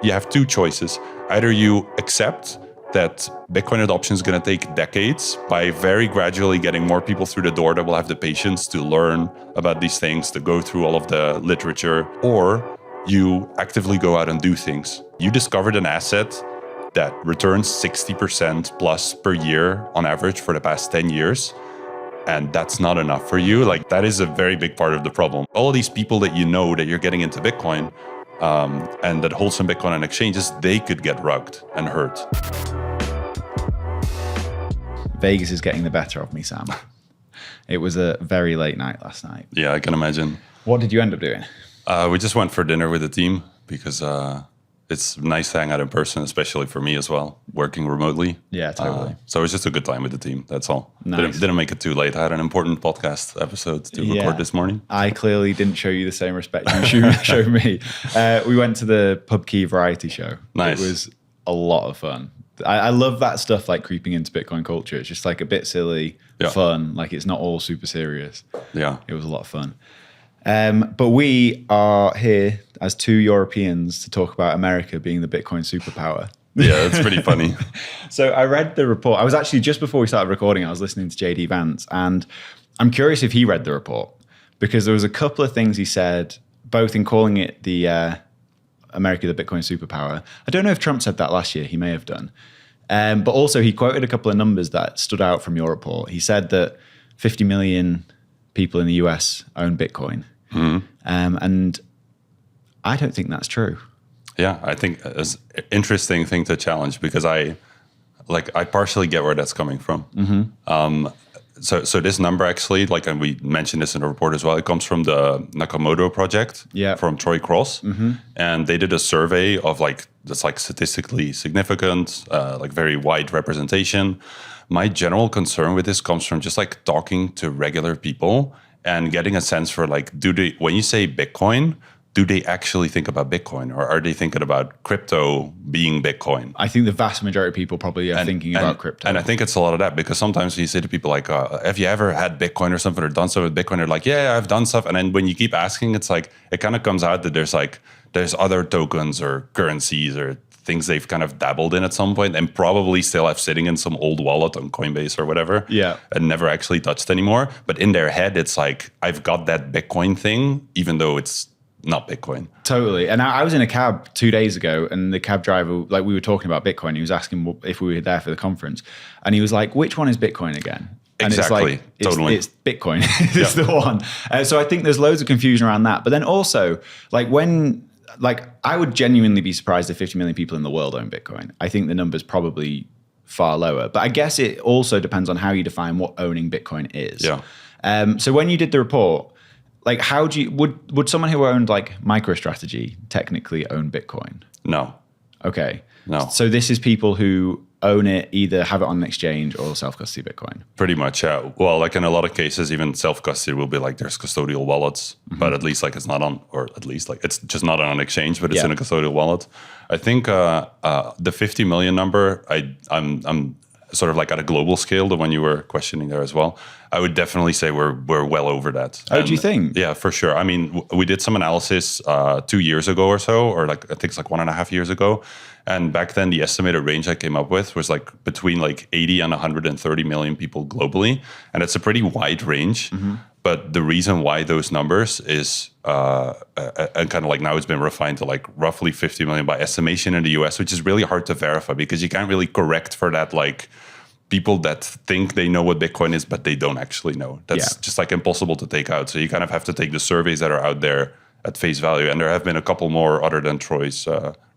You have two choices. Either you accept that Bitcoin adoption is going to take decades by very gradually getting more people through the door that will have the patience to learn about these things, to go through all of the literature, or you actively go out and do things. You discovered an asset that returns 60% plus per year on average for the past 10 years. And that's not enough for you. Like, that is a very big part of the problem. All of these people that you know that you're getting into Bitcoin and that hold some Bitcoin on exchanges, they could get rugged and hurt. Vegas is getting the better of me, Sam. It was a very late night last night. Yeah, I can imagine. What did you end up doing? We just went for dinner with the team because it's nice to hang out in person, especially for me as well, working remotely. Yeah, totally. So it was just a good time with the team. That's all. Nice. Didn't make it too late. I had an important podcast episode to record this morning. I clearly didn't show you the same respect you showed me. We went to the PubKey variety show. Nice. It was a lot of fun. I love that stuff, like creeping into Bitcoin culture. It's just like a bit silly, fun. Like, it's not all super serious. Yeah. It was a lot of fun. But we are here as two Europeans to talk about America being the Bitcoin superpower. Yeah, it's pretty funny. So I read the report. I was actually, just before we started recording, I was listening to JD Vance, and I'm curious if he read the report, because there was a couple of things he said, both in calling it the America, the Bitcoin superpower. I don't know if Trump said that last year. He may have done. But also he quoted a couple of numbers that stood out from your report. He said that 50 million people in the US own Bitcoin. Mm-hmm. And I don't think that's true. Yeah, I think it's an interesting thing to challenge, because I partially get where that's coming from. Mm-hmm. So this number actually, and we mentioned this in the report as well, it comes from the Nakamoto project from Troy Cross. Mm-hmm. And they did a survey of that's statistically significant, very wide representation. My general concern with this comes from just talking to regular people and getting a sense for when you say Bitcoin, do they actually think about Bitcoin, or are they thinking about crypto being Bitcoin? I think the vast majority of people probably are thinking about crypto. And I think it's a lot of that, because sometimes when you say to people have you ever had Bitcoin or something, or done stuff with Bitcoin? They're like, yeah, I've done stuff. And then when you keep asking, it's it kind of comes out that there's other tokens or currencies or things they've kind of dabbled in at some point and probably still have sitting in some old wallet on Coinbase or whatever. Yeah. And never actually touched anymore. But in their head, it's I've got that Bitcoin thing, even though it's not Bitcoin. Totally. And I was in a cab 2 days ago, and the cab driver, we were talking about Bitcoin. He was asking if we were there for the conference. And he was like, which one is Bitcoin again? And exactly. It's Bitcoin. It's the one. So I think there's loads of confusion around that. But then also, I would genuinely be surprised if 50 million people in the world own Bitcoin. I think the number's probably far lower. But I guess it also depends on how you define what owning Bitcoin is. Yeah. So when you did the report, how do you, would someone who owned MicroStrategy technically own Bitcoin? No. Okay. No. So this is people who own it, either have it on an exchange or self-custody Bitcoin. Pretty much, yeah. Well, in a lot of cases, even self-custody will be there's custodial wallets, mm-hmm. but at least it's not on, or at least it's just not on an exchange, but it's in a custodial wallet. I think the 50 million number, I'm sort of at a global scale, the one you were questioning there as well, I would definitely say we're well over that. Oh, do you think? Yeah, for sure. I mean, we did some analysis 2 years ago or so, or I think it's 1.5 years ago. And back then, the estimated range I came up with was between 80 and 130 million people globally. And it's a pretty wide range. Mm-hmm. But the reason why those numbers is, and kind of now it's been refined to roughly 50 million by estimation in the US, which is really hard to verify, because you can't really correct for that, people that think they know what Bitcoin is, but they don't actually know. That's just impossible to take out. So you kind of have to take the surveys that are out there at face value. And there have been a couple more other than Troy's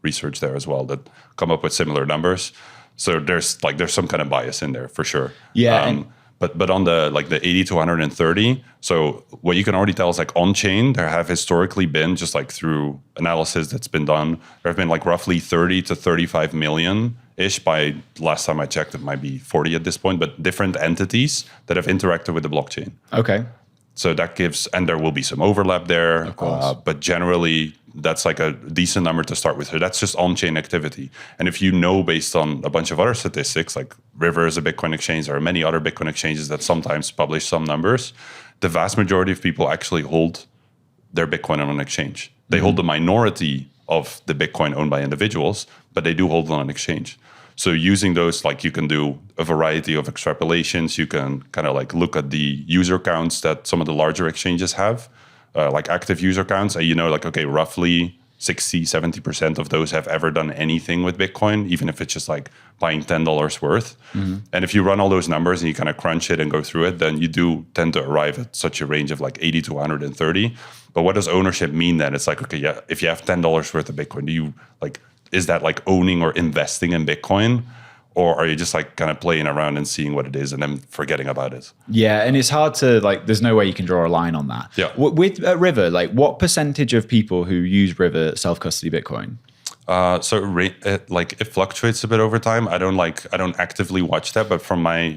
research there as well that come up with similar numbers. So there's some kind of bias in there for sure. Yeah. But on the 80 to 130, so what you can already tell is on-chain, there have historically been, just through analysis that's been done, there have been roughly 30 to 35 million-ish by last time I checked, it might be 40 at this point, but different entities that have interacted with the blockchain. Okay. So that gives, and there will be some overlap there, of course. But generally that's a decent number to start with. So that's just on-chain activity. And if you know, based on a bunch of other statistics, River is a Bitcoin exchange, there are many other Bitcoin exchanges that sometimes publish some numbers, the vast majority of people actually hold their Bitcoin on an exchange. They hold the minority of the Bitcoin owned by individuals, but they do hold it on an exchange. So using those, like, you can do a variety of extrapolations. You can kind of like look at the user counts that some of the larger exchanges have, like active user counts. And like, okay, roughly 60, 70% of those have ever done anything with Bitcoin, even if it's just like buying $10 worth. And if you run all those numbers and you kind of crunch it and go through it, then you do tend to arrive at such a range of like 80 to 130. But what does ownership mean then? It's like, okay, yeah, if you have $10 worth of Bitcoin, do you like, is that like owning or investing in Bitcoin? Or are you just like kind of playing around and seeing what it is and then forgetting about it? Yeah, and it's hard to like, there's no way you can draw a line on that. Yeah. With River, like what percentage of people who use River self-custody Bitcoin? It fluctuates a bit over time. I don't actively watch that, but from my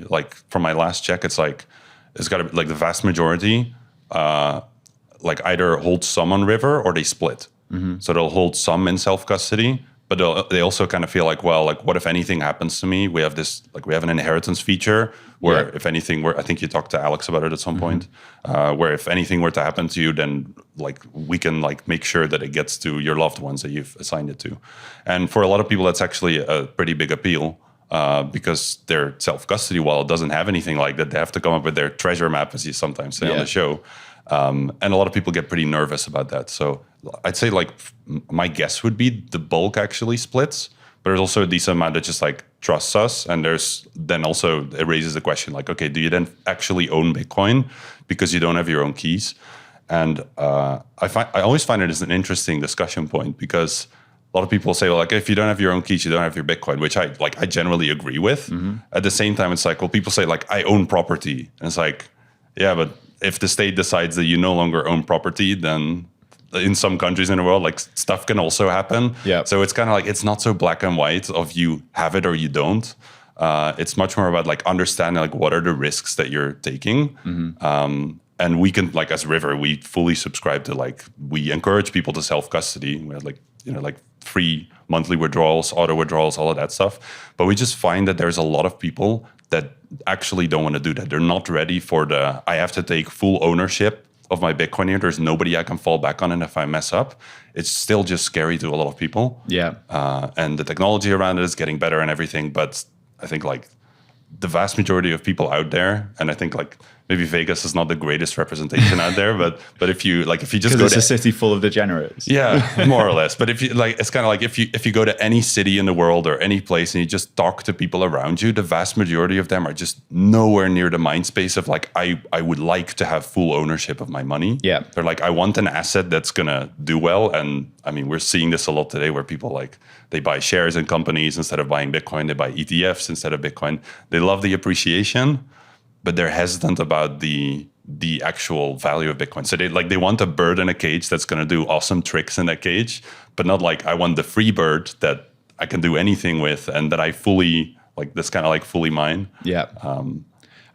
last check, it's got to be like the vast majority, like either hold some on River or they split. So they'll hold some in self-custody, but they also kind of feel like, well, like what if anything happens to me? We have an inheritance feature where if anything I think you talked to Alex about it at some point, where if anything were to happen to you, then like we can like make sure that it gets to your loved ones that you've assigned it to. And for a lot of people, that's actually a pretty big appeal. Because their self-custody wallet doesn't have anything like that. They have to come up with their treasure map, as you sometimes say on the show. And a lot of people get pretty nervous about that. So I'd say like my guess would be the bulk actually splits, but there's also a decent amount that just like trusts us. And there's then also it raises the question like, okay, do you then actually own Bitcoin because you don't have your own keys? And I always find it as an interesting discussion point because a lot of people say, well, like if you don't have your own keys, you don't have your Bitcoin, which I generally agree with. At the same time, it's like, well, people say like I own property, and it's like, yeah, but if the state decides that you no longer own property, then in some countries in the world, like stuff can also happen. Yeah. So it's kind of like it's not so black and white of you have it or you don't. It's much more about like understanding like what are the risks that you're taking. And we can, like as River, we fully subscribe to like, we encourage people to self-custody. We have like, like free monthly withdrawals, auto withdrawals, all of that stuff. But we just find that there's a lot of people that actually don't want to do that. They're not ready for I have to take full ownership of my Bitcoin here. There's nobody I can fall back on. And if I mess up, it's still just scary to a lot of people. Yeah. And the technology around it is getting better and everything. But I think like the vast majority of people out there, and I think like maybe Vegas is not the greatest representation out there, but if you just go to a city full of degenerates. Yeah, more or less. But if you like, it's kind of like if you go to any city in the world or any place and you just talk to people around you, the vast majority of them are just nowhere near the mind space of like, I would like to have full ownership of my money. Yeah. They're like, I want an asset that's gonna do well. And I mean, we're seeing this a lot today where people like, they buy shares in companies instead of buying Bitcoin, they buy ETFs instead of Bitcoin. They love the appreciation, but they're hesitant about the actual value of Bitcoin. So they want a bird in a cage that's going to do awesome tricks in that cage, but not like I want the free bird that I can do anything with and that I fully like. That's kind of like fully mine. Yeah.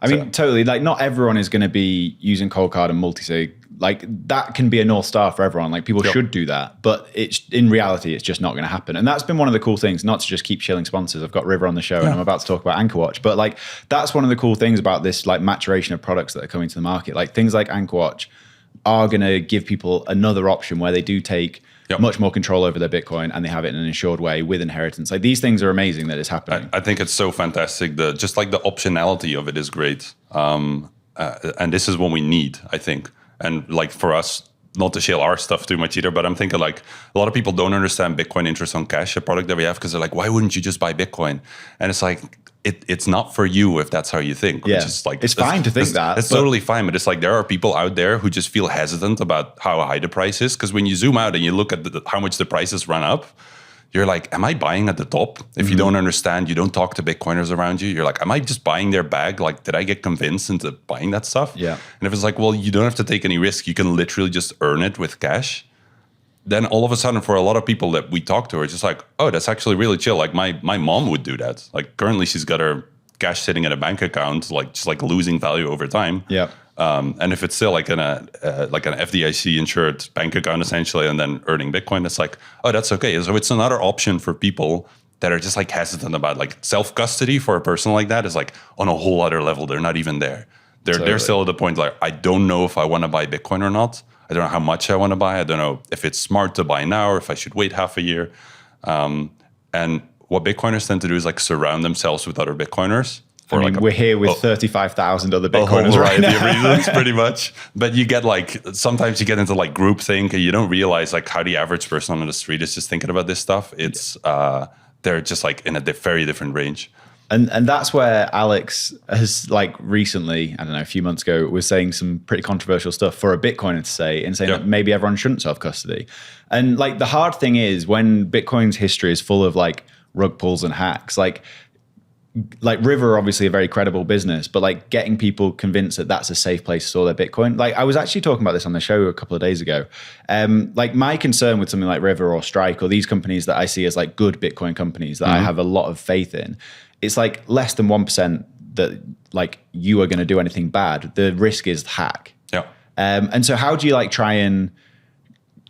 I mean, totally. Like, not everyone is going to be using cold card and multi-sig. Like, that can be a North Star for everyone. Like, people should do that. But it's in reality, it's just not going to happen. And that's been one of the cool things, not to just keep shilling sponsors. I've got River on the show and I'm about to talk about Anchorwatch. But, like, that's one of the cool things about this, like, maturation of products that are coming to the market. Like, things like Anchorwatch are going to give people another option where they do take much more control over their Bitcoin and they have it in an insured way with inheritance. Like, these things are amazing that it's happening. I think it's so fantastic. Just like the optionality of it is great. And this is what we need, I think. And like for us, not to shill our stuff too much either, but I'm thinking like a lot of people don't understand Bitcoin interest on cash, a product that we have, because they're like, why wouldn't you just buy Bitcoin? And it's like, it's not for you if that's how you think. Yeah. Which is like, it's fine to think that. It's totally fine. But it's like there are people out there who just feel hesitant about how high the price is. Because when you zoom out and you look at how much the prices run up, you're like, am I buying at the top? If you don't understand, you don't talk to Bitcoiners around you, you're like, am I just buying their bag? Like, did I get convinced into buying that stuff? Yeah. And if it's like, well, you don't have to take any risk. You can literally just earn it with cash. Then all of a sudden, for a lot of people that we talk to, it's just like, oh, that's actually really chill. Like my mom would do that. Like currently she's got her cash sitting in a bank account, like just like losing value over time. Yeah. And if it's still like an FDIC insured bank account essentially, and then earning Bitcoin, it's like, oh, that's okay. So it's another option for people that are just like hesitant about like self-custody for a person like that is like on a whole other level. They're not even there. They're still at the point like, I don't know if I want to buy Bitcoin or not. I don't know how much I want to buy. I don't know if it's smart to buy now or if I should wait half a year. And what Bitcoiners tend to do is like surround themselves with other Bitcoiners. I mean, we're here with 35,000 other Bitcoiners right now. Of reasons, pretty much. But you get like, sometimes you get into like groupthink and you don't realize like how the average person on the street is just thinking about this stuff. It's, they're just like in a very different range. And that's where Alex has like recently, I don't know, a few months ago, was saying some pretty controversial stuff for a Bitcoiner to say, and saying that maybe everyone shouldn't self-custody. And like the hard thing is when Bitcoin's history is full of like rug pulls and hacks, like River are obviously a very credible business, but like getting people convinced that that's a safe place to store their Bitcoin. Like I was actually talking about this on the show a couple of days ago. Like my concern with something like River or Strike or these companies that I see as like good Bitcoin companies that I have a lot of faith in, it's like less than 1% that like you are going to do anything bad. The risk is hack. Yeah. And so how do you like try and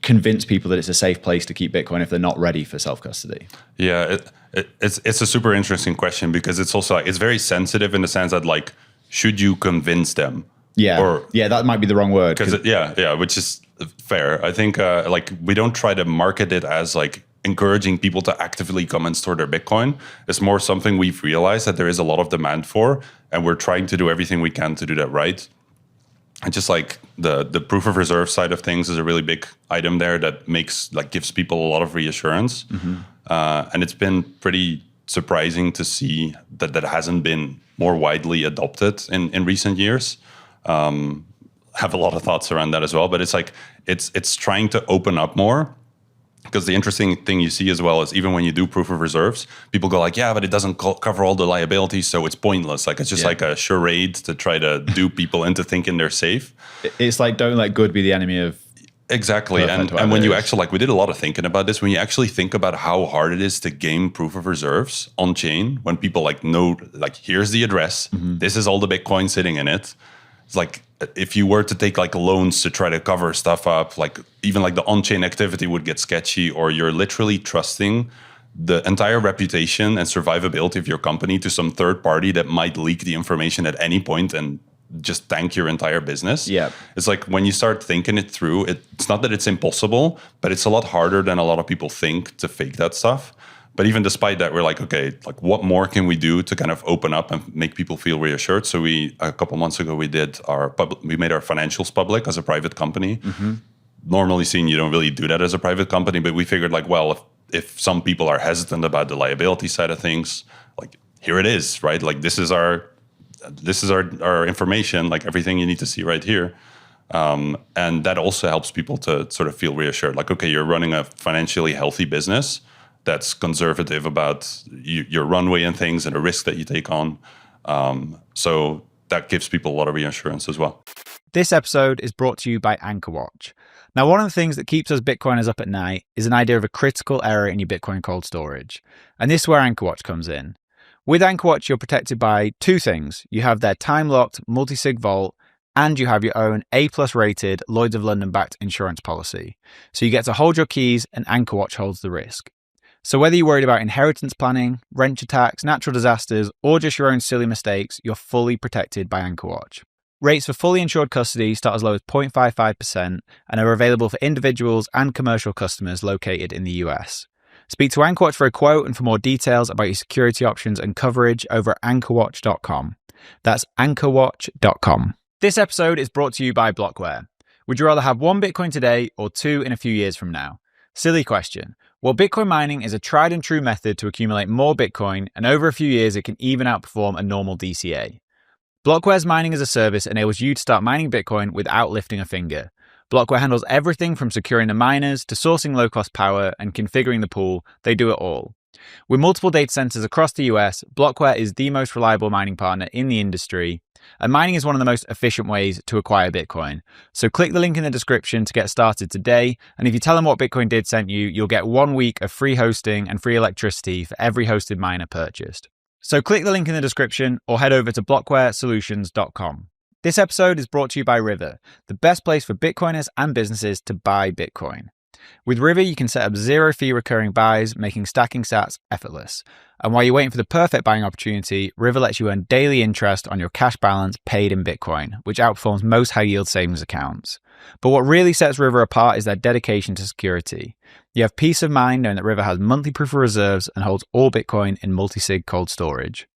convince people that it's a safe place to keep Bitcoin if they're not ready for self-custody? Yeah, it's a super interesting question because it's also like, it's very sensitive in the sense that like, should you convince them? Yeah, or that might be the wrong word. Which is fair. I think like we don't try to market it as like encouraging people to actively come and store their Bitcoin. It's more something we've realized that there is a lot of demand for, and we're trying to do everything we can to do that right. And just like the proof of reserve side of things is a really big item there that gives people a lot of reassurance. And it's been pretty surprising to see that hasn't been more widely adopted in recent years. Have a lot of thoughts around that as well, but it's like it's trying to open up more. Because the interesting thing you see as well is even when you do proof of reserves, people go like, yeah, but it doesn't cover all the liabilities, so it's pointless. Like it's just like a charade to try to do people into thinking they're safe. It's like, don't let good be the enemy of exactly. And when you actually, like we did a lot of thinking about this, when you actually think about how hard it is to gain proof of reserves on chain, when people like know, like here's the address, this is all the Bitcoin sitting in it. It's like, if you were to take like loans to try to cover stuff up, like even like the on-chain activity would get sketchy, or you're literally trusting the entire reputation and survivability of your company to some third party that might leak the information at any point and just tank your entire business. Yeah. It's like when you start thinking it through, it's not that it's impossible, but it's a lot harder than a lot of people think to fake that stuff. But even despite that, we're like, okay, like what more can we do to kind of open up and make people feel reassured? So a couple months ago, we made our financials public as a private company. Normally seen, you don't really do that as a private company, but we figured like, well, if some people are hesitant about the liability side of things, like here it is, right? Like this is our information, like everything you need to see right here. And that also helps people to sort of feel reassured. Like, okay, you're running a financially healthy business that's conservative about your runway and things and the risk that you take on. So that gives people a lot of reassurance as well. This episode is brought to you by AnchorWatch. Now, one of the things that keeps us Bitcoiners up at night is an idea of a critical error in your Bitcoin cold storage. And this is where AnchorWatch comes in. With AnchorWatch, you're protected by two things. You have their time-locked multi-sig vault, and you have your own A+ rated Lloyd's of London-backed insurance policy. So you get to hold your keys, and AnchorWatch holds the risk. So whether you're worried about inheritance planning, wrench attacks, natural disasters, or just your own silly mistakes, you're fully protected by AnchorWatch. Rates for fully insured custody start as low as 0.55% and are available for individuals and commercial customers located in the US. Speak to AnchorWatch for a quote and for more details about your security options and coverage over at anchorwatch.com. That's anchorwatch.com. This episode is brought to you by Blockware. Would you rather have one Bitcoin today or two in a few years from now? Silly question. Well, Bitcoin mining is a tried and true method to accumulate more Bitcoin, and over a few years, it can even outperform a normal DCA. Blockware's mining as a service enables you to start mining Bitcoin without lifting a finger. Blockware handles everything from securing the miners to sourcing low-cost power and configuring the pool. They do it all. With multiple data centers across the US, Blockware is the most reliable mining partner in the industry, and mining is one of the most efficient ways to acquire Bitcoin. So click the link in the description to get started today, and if you tell them what Bitcoin Did sent you, you'll get 1 week of free hosting and free electricity for every hosted miner purchased. So click the link in the description or head over to blockwaresolutions.com. This episode is brought to you by River, the best place for Bitcoiners and businesses to buy Bitcoin. With River, you can set up 0-fee recurring buys, making stacking sats effortless. And while you're waiting for the perfect buying opportunity, River lets you earn daily interest on your cash balance paid in Bitcoin, which outperforms most high-yield savings accounts. But what really sets River apart is their dedication to security. You have peace of mind knowing that River has monthly proof of reserves and holds all Bitcoin in multi-sig cold storage.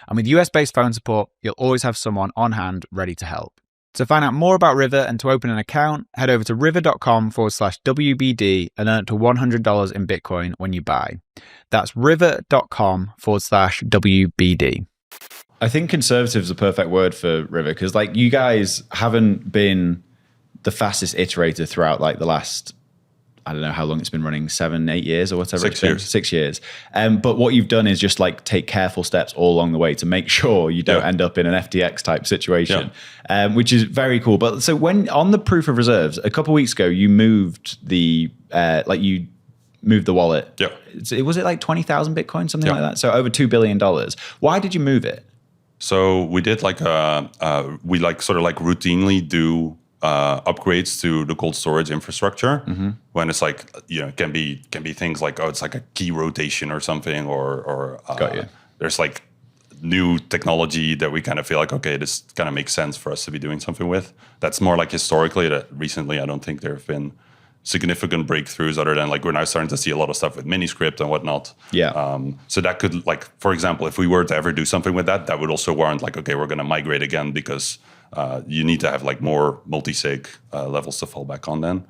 And with US-based phone support, you'll always have someone on hand ready to help. To find out more about River and to open an account, head over to river.com/WBD and earn up to $100 in Bitcoin when you buy. That's river.com/WBD. I think conservative is a perfect word for River because like you guys haven't been the fastest iterator throughout like the last, I don't know how long it's been running, 7-8 years or whatever. 6 years. 6 years. But what you've done is just like take careful steps all along the way to make sure you don't end up in an FTX type situation, which is very cool. But so when on the proof of reserves, a couple of weeks ago, you moved the you moved the wallet. Yeah. Was it like 20,000 Bitcoin, something like that? So over $2 billion. Why did you move it? So we did like we like sort of like routinely do upgrades to the cold storage infrastructure when it's like, you know, it can be things like, oh, it's like a key rotation or something, or there's like new technology that we kind of feel like, okay, this kind of makes sense for us to be doing something with. That's more like historically. That recently, I don't think there have been significant breakthroughs other than like we're now starting to see a lot of stuff with Miniscript and whatnot. So that could, like, for example, if we were to ever do something with that, that would also warrant like, okay, we're going to migrate again because you need to have like more multi-sig levels to fall back on then.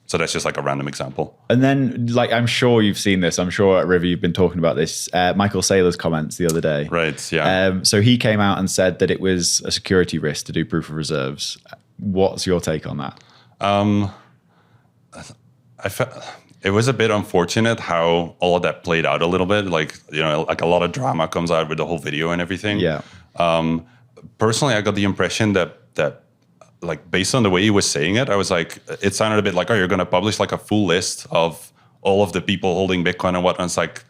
So that's just like a random example. And then like, I'm sure you've seen this. I'm sure at River you've been talking about this. Michael Saylor's comments the other day. Right, yeah. So he came out and said that it was a security risk to do proof of reserves. What's your take on that? It was a bit unfortunate how all of that played out a little bit. Like, you know, like a lot of drama comes out with the whole video and everything. Personally, I got the impression that like based on the way he was saying it, I was like, it sounded a bit like, oh, you're going to publish like a full list of all of the people holding Bitcoin and whatnot. It's like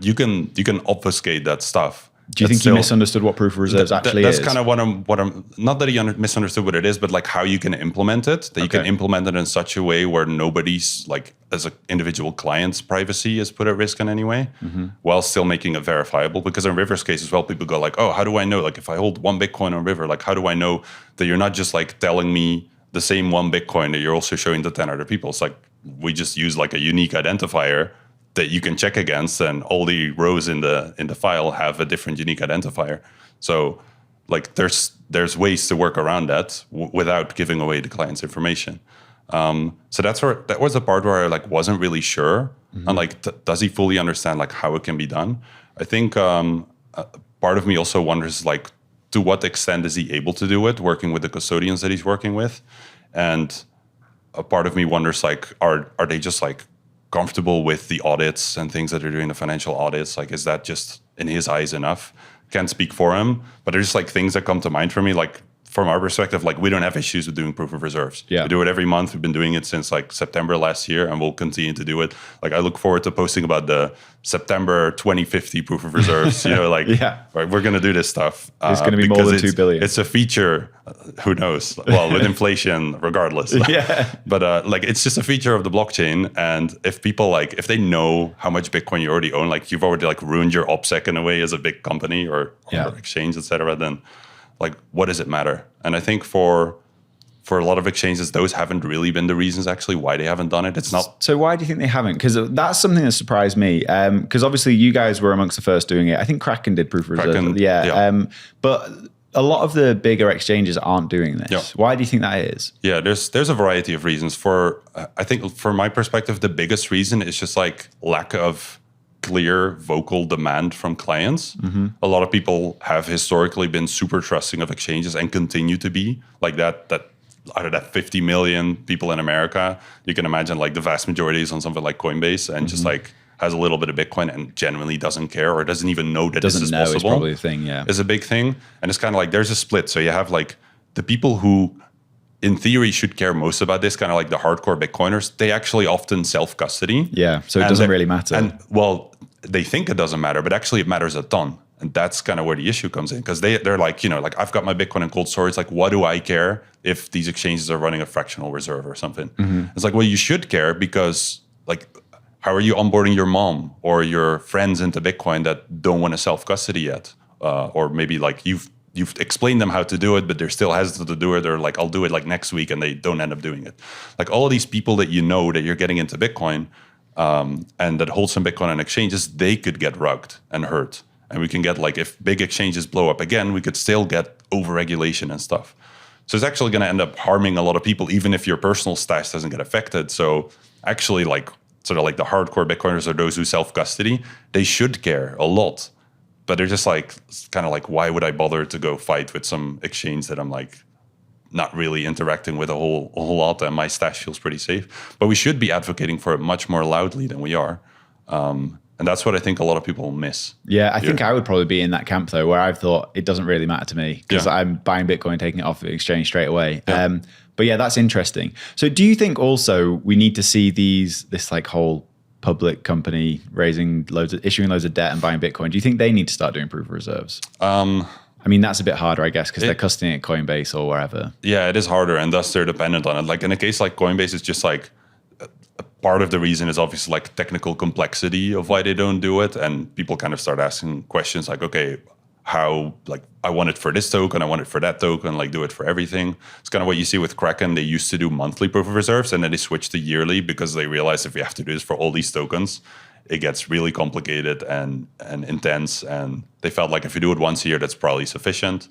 you can obfuscate that stuff. Do you think he misunderstood what proof of reserves actually is? That's kind of what I'm not that he misunderstood what it is, but like how you can implement it, that you can implement it in such a way where nobody's like, as an individual client's privacy is put at risk in any way, while still making it verifiable. Because in River's case as well, people go like, oh, how do I know? Like if I hold one Bitcoin on River, like how do I know that you're not just like telling me the same one Bitcoin that you're also showing to 10 other people? It's like, we just use like a unique identifier that you can check against, and all the rows in the file have a different unique identifier. So like there's ways to work around that without giving away the client's information. So that was the part where I like wasn't really sure. And like, does he fully understand like how it can be done? I think part of me also wonders like, to what extent is he able to do it working with the custodians that he's working with? And a part of me wonders like, are they just like comfortable with the audits and things that they're doing, the financial audits? Like, is that just in his eyes enough? Can't speak for him, but there's like things that come to mind for me. Like from our perspective, like we don't have issues with doing proof of reserves. We do it every month. We've been doing it since like September last year, and we'll continue to do it. Like I look forward to posting about the September 2050 proof of reserves. You know, like right, we're going to do this stuff. It's going to be more than 2 billion. It's a feature. Who knows? Well, with inflation, regardless. But like it's just a feature of the blockchain. And if people like, if they know how much Bitcoin you already own, like you've already like ruined your OPSEC in a way as a big company or exchange, etc. Then like, what does it matter? And I think for a lot of exchanges, those haven't really been the reasons actually why they haven't done it. It's not. So why do you think they haven't? Because that's something that surprised me. Because obviously you guys were amongst the first doing it. I think Kraken did proof of reserve. But a lot of the bigger exchanges aren't doing this. Why do you think that is? Yeah, there's a variety of reasons. I think from my perspective, the biggest reason is just like lack of clear vocal demand from clients. A lot of people have historically been super trusting of exchanges and continue to be like that out of that 50 million people in America, you can imagine like the vast majority is on something like Coinbase and just like has a little bit of Bitcoin and genuinely doesn't care or doesn't even know that this is possible. It's probably a thing, is a big thing. And it's kind of like there's a split. So you have like the people who in theory should care most about this, kind of like the hardcore Bitcoiners, they actually often self-custody. So it doesn't really matter. And well, they think it doesn't matter, but actually it matters a ton. And that's kind of where the issue comes in, because they're like, like I've got my Bitcoin in cold storage. Like, what do I care if these exchanges are running a fractional reserve or something? It's like, well, you should care, because like, how are you onboarding your mom or your friends into Bitcoin that don't want to self-custody yet? Or maybe like you've explained them how to do it, but they're still hesitant to do it. They're like, I'll do it like next week, and they don't end up doing it. Like all of these people that that you're getting into Bitcoin and that hold some Bitcoin on exchanges, they could get rugged and hurt. And we can get like, if big exchanges blow up again, we could still get over-regulation and stuff. So it's actually going to end up harming a lot of people, even if your personal stash doesn't get affected. So actually, like sort of like the hardcore Bitcoiners or those who self-custody, they should care a lot. But they're just like, kind of like, why would I bother to go fight with some exchange that I'm like not really interacting with a whole lot, and my stash feels pretty safe? But we should be advocating for it much more loudly than we are. And that's what I think a lot of people miss. Yeah, I think I would probably be in that camp though, where I've thought it doesn't really matter to me because I'm buying Bitcoin, taking it off the exchange straight away. Yeah. But yeah, that's interesting. So do you think also we need to see this like whole public company issuing loads of debt and buying Bitcoin? Do you think they need to start doing proof of reserves? I mean, that's a bit harder, I guess, because they're custodying at Coinbase or wherever. Yeah, it is harder, and thus they're dependent on it. Like in a case like Coinbase, it's just like part of the reason is obviously like technical complexity of why they don't do it. And people kind of start asking questions like, okay, how, like, I want it for this token, I want it for that token, like do it for everything. It's kind of what you see with Kraken. They used to do monthly proof of reserves, and then they switched to yearly because they realized if we have to do this for all these tokens, it gets really complicated and intense. And they felt like if you do it once a year, that's probably sufficient.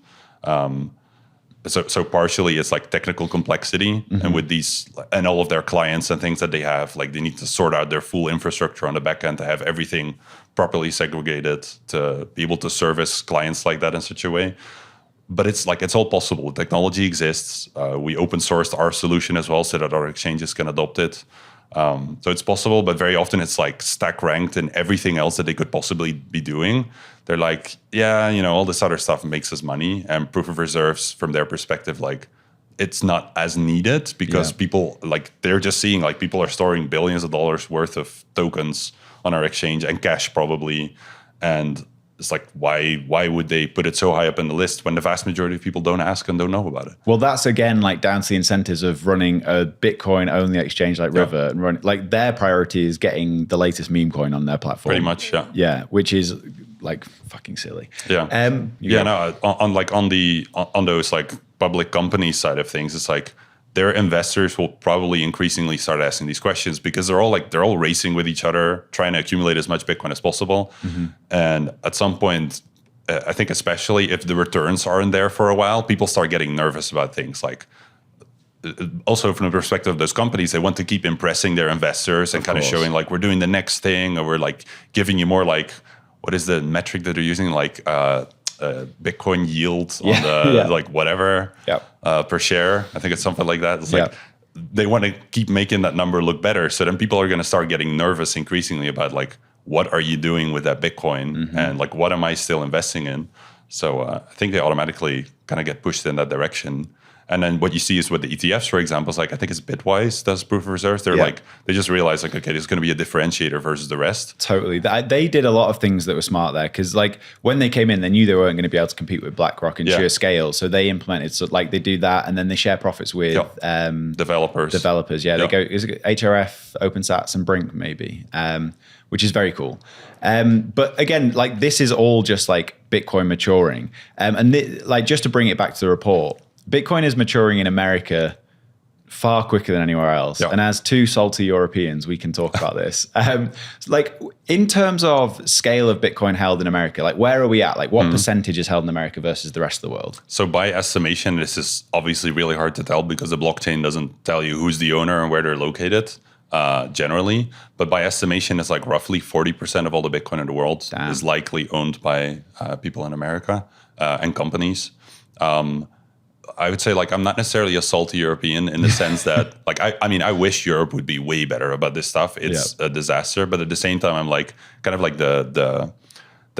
So partially it's like technical complexity, and with these and all of their clients and things that they have, like they need to sort out their full infrastructure on the back end to have everything properly segregated to be able to service clients like that in such a way. But it's all possible. Technology exists. We open sourced our solution as well so that other exchanges can adopt it. So it's possible, but very often it's like stack ranked in everything else that they could possibly be doing. They're like, yeah, all this other stuff makes us money, and proof of reserves from their perspective, like it's not as needed because people like they're just seeing like people are storing billions of dollars worth of tokens on our exchange and cash probably, and it's like, why would they put it so high up in the list when the vast majority of people don't ask and don't know about it? Well, that's again like down to the incentives of running a Bitcoin only exchange like River and running like their priority is getting the latest meme coin on their platform. Pretty much, yeah. Yeah, which is like fucking silly. Yeah. On those like public company side of things, it's like their investors will probably increasingly start asking these questions because they're all racing with each other, trying to accumulate as much Bitcoin as possible. And at some point, I think especially if the returns aren't there for a while, people start getting nervous about things. Like also from the perspective of those companies, they want to keep impressing their investors and kind of showing like we're doing the next thing, or we're like giving you more like, what is the metric that they're using? Like Bitcoin yield on the like whatever per share. I think it's something like that. It's like they want to keep making that number look better. So then people are going to start getting nervous increasingly about like, what are you doing with that Bitcoin? And like, what am I still investing in? So I think they automatically kind of get pushed in that direction. And then what you see is with the ETFs, for example, is like, I think it's Bitwise does proof of reserves. They're like, they just realize like, okay, there's going to be a differentiator versus the rest. Totally. They did a lot of things that were smart there because like when they came in, they knew they weren't going to be able to compete with BlackRock and sheer scale. So they implemented, so like they do that and then they share profits with developers. Yeah. They go, is it HRF, OpenSats and Brink maybe, which is very cool. But again, like this is all just like Bitcoin maturing. Like just to bring it back to the report, Bitcoin is maturing in America far quicker than anywhere else. And as two salty Europeans, we can talk about this. Like in terms of scale of Bitcoin held in America, like where are we at? Like what percentage is held in America versus the rest of the world? So by estimation, this is obviously really hard to tell because the blockchain doesn't tell you who's the owner and where they're located generally. But by estimation, it's like roughly 40% of all the Bitcoin in the world is likely owned by people in America and companies. I would say like I'm not necessarily a salty European in the sense that like I mean I wish Europe would be way better about this stuff. It's a disaster, but at the same time I'm like kind of like the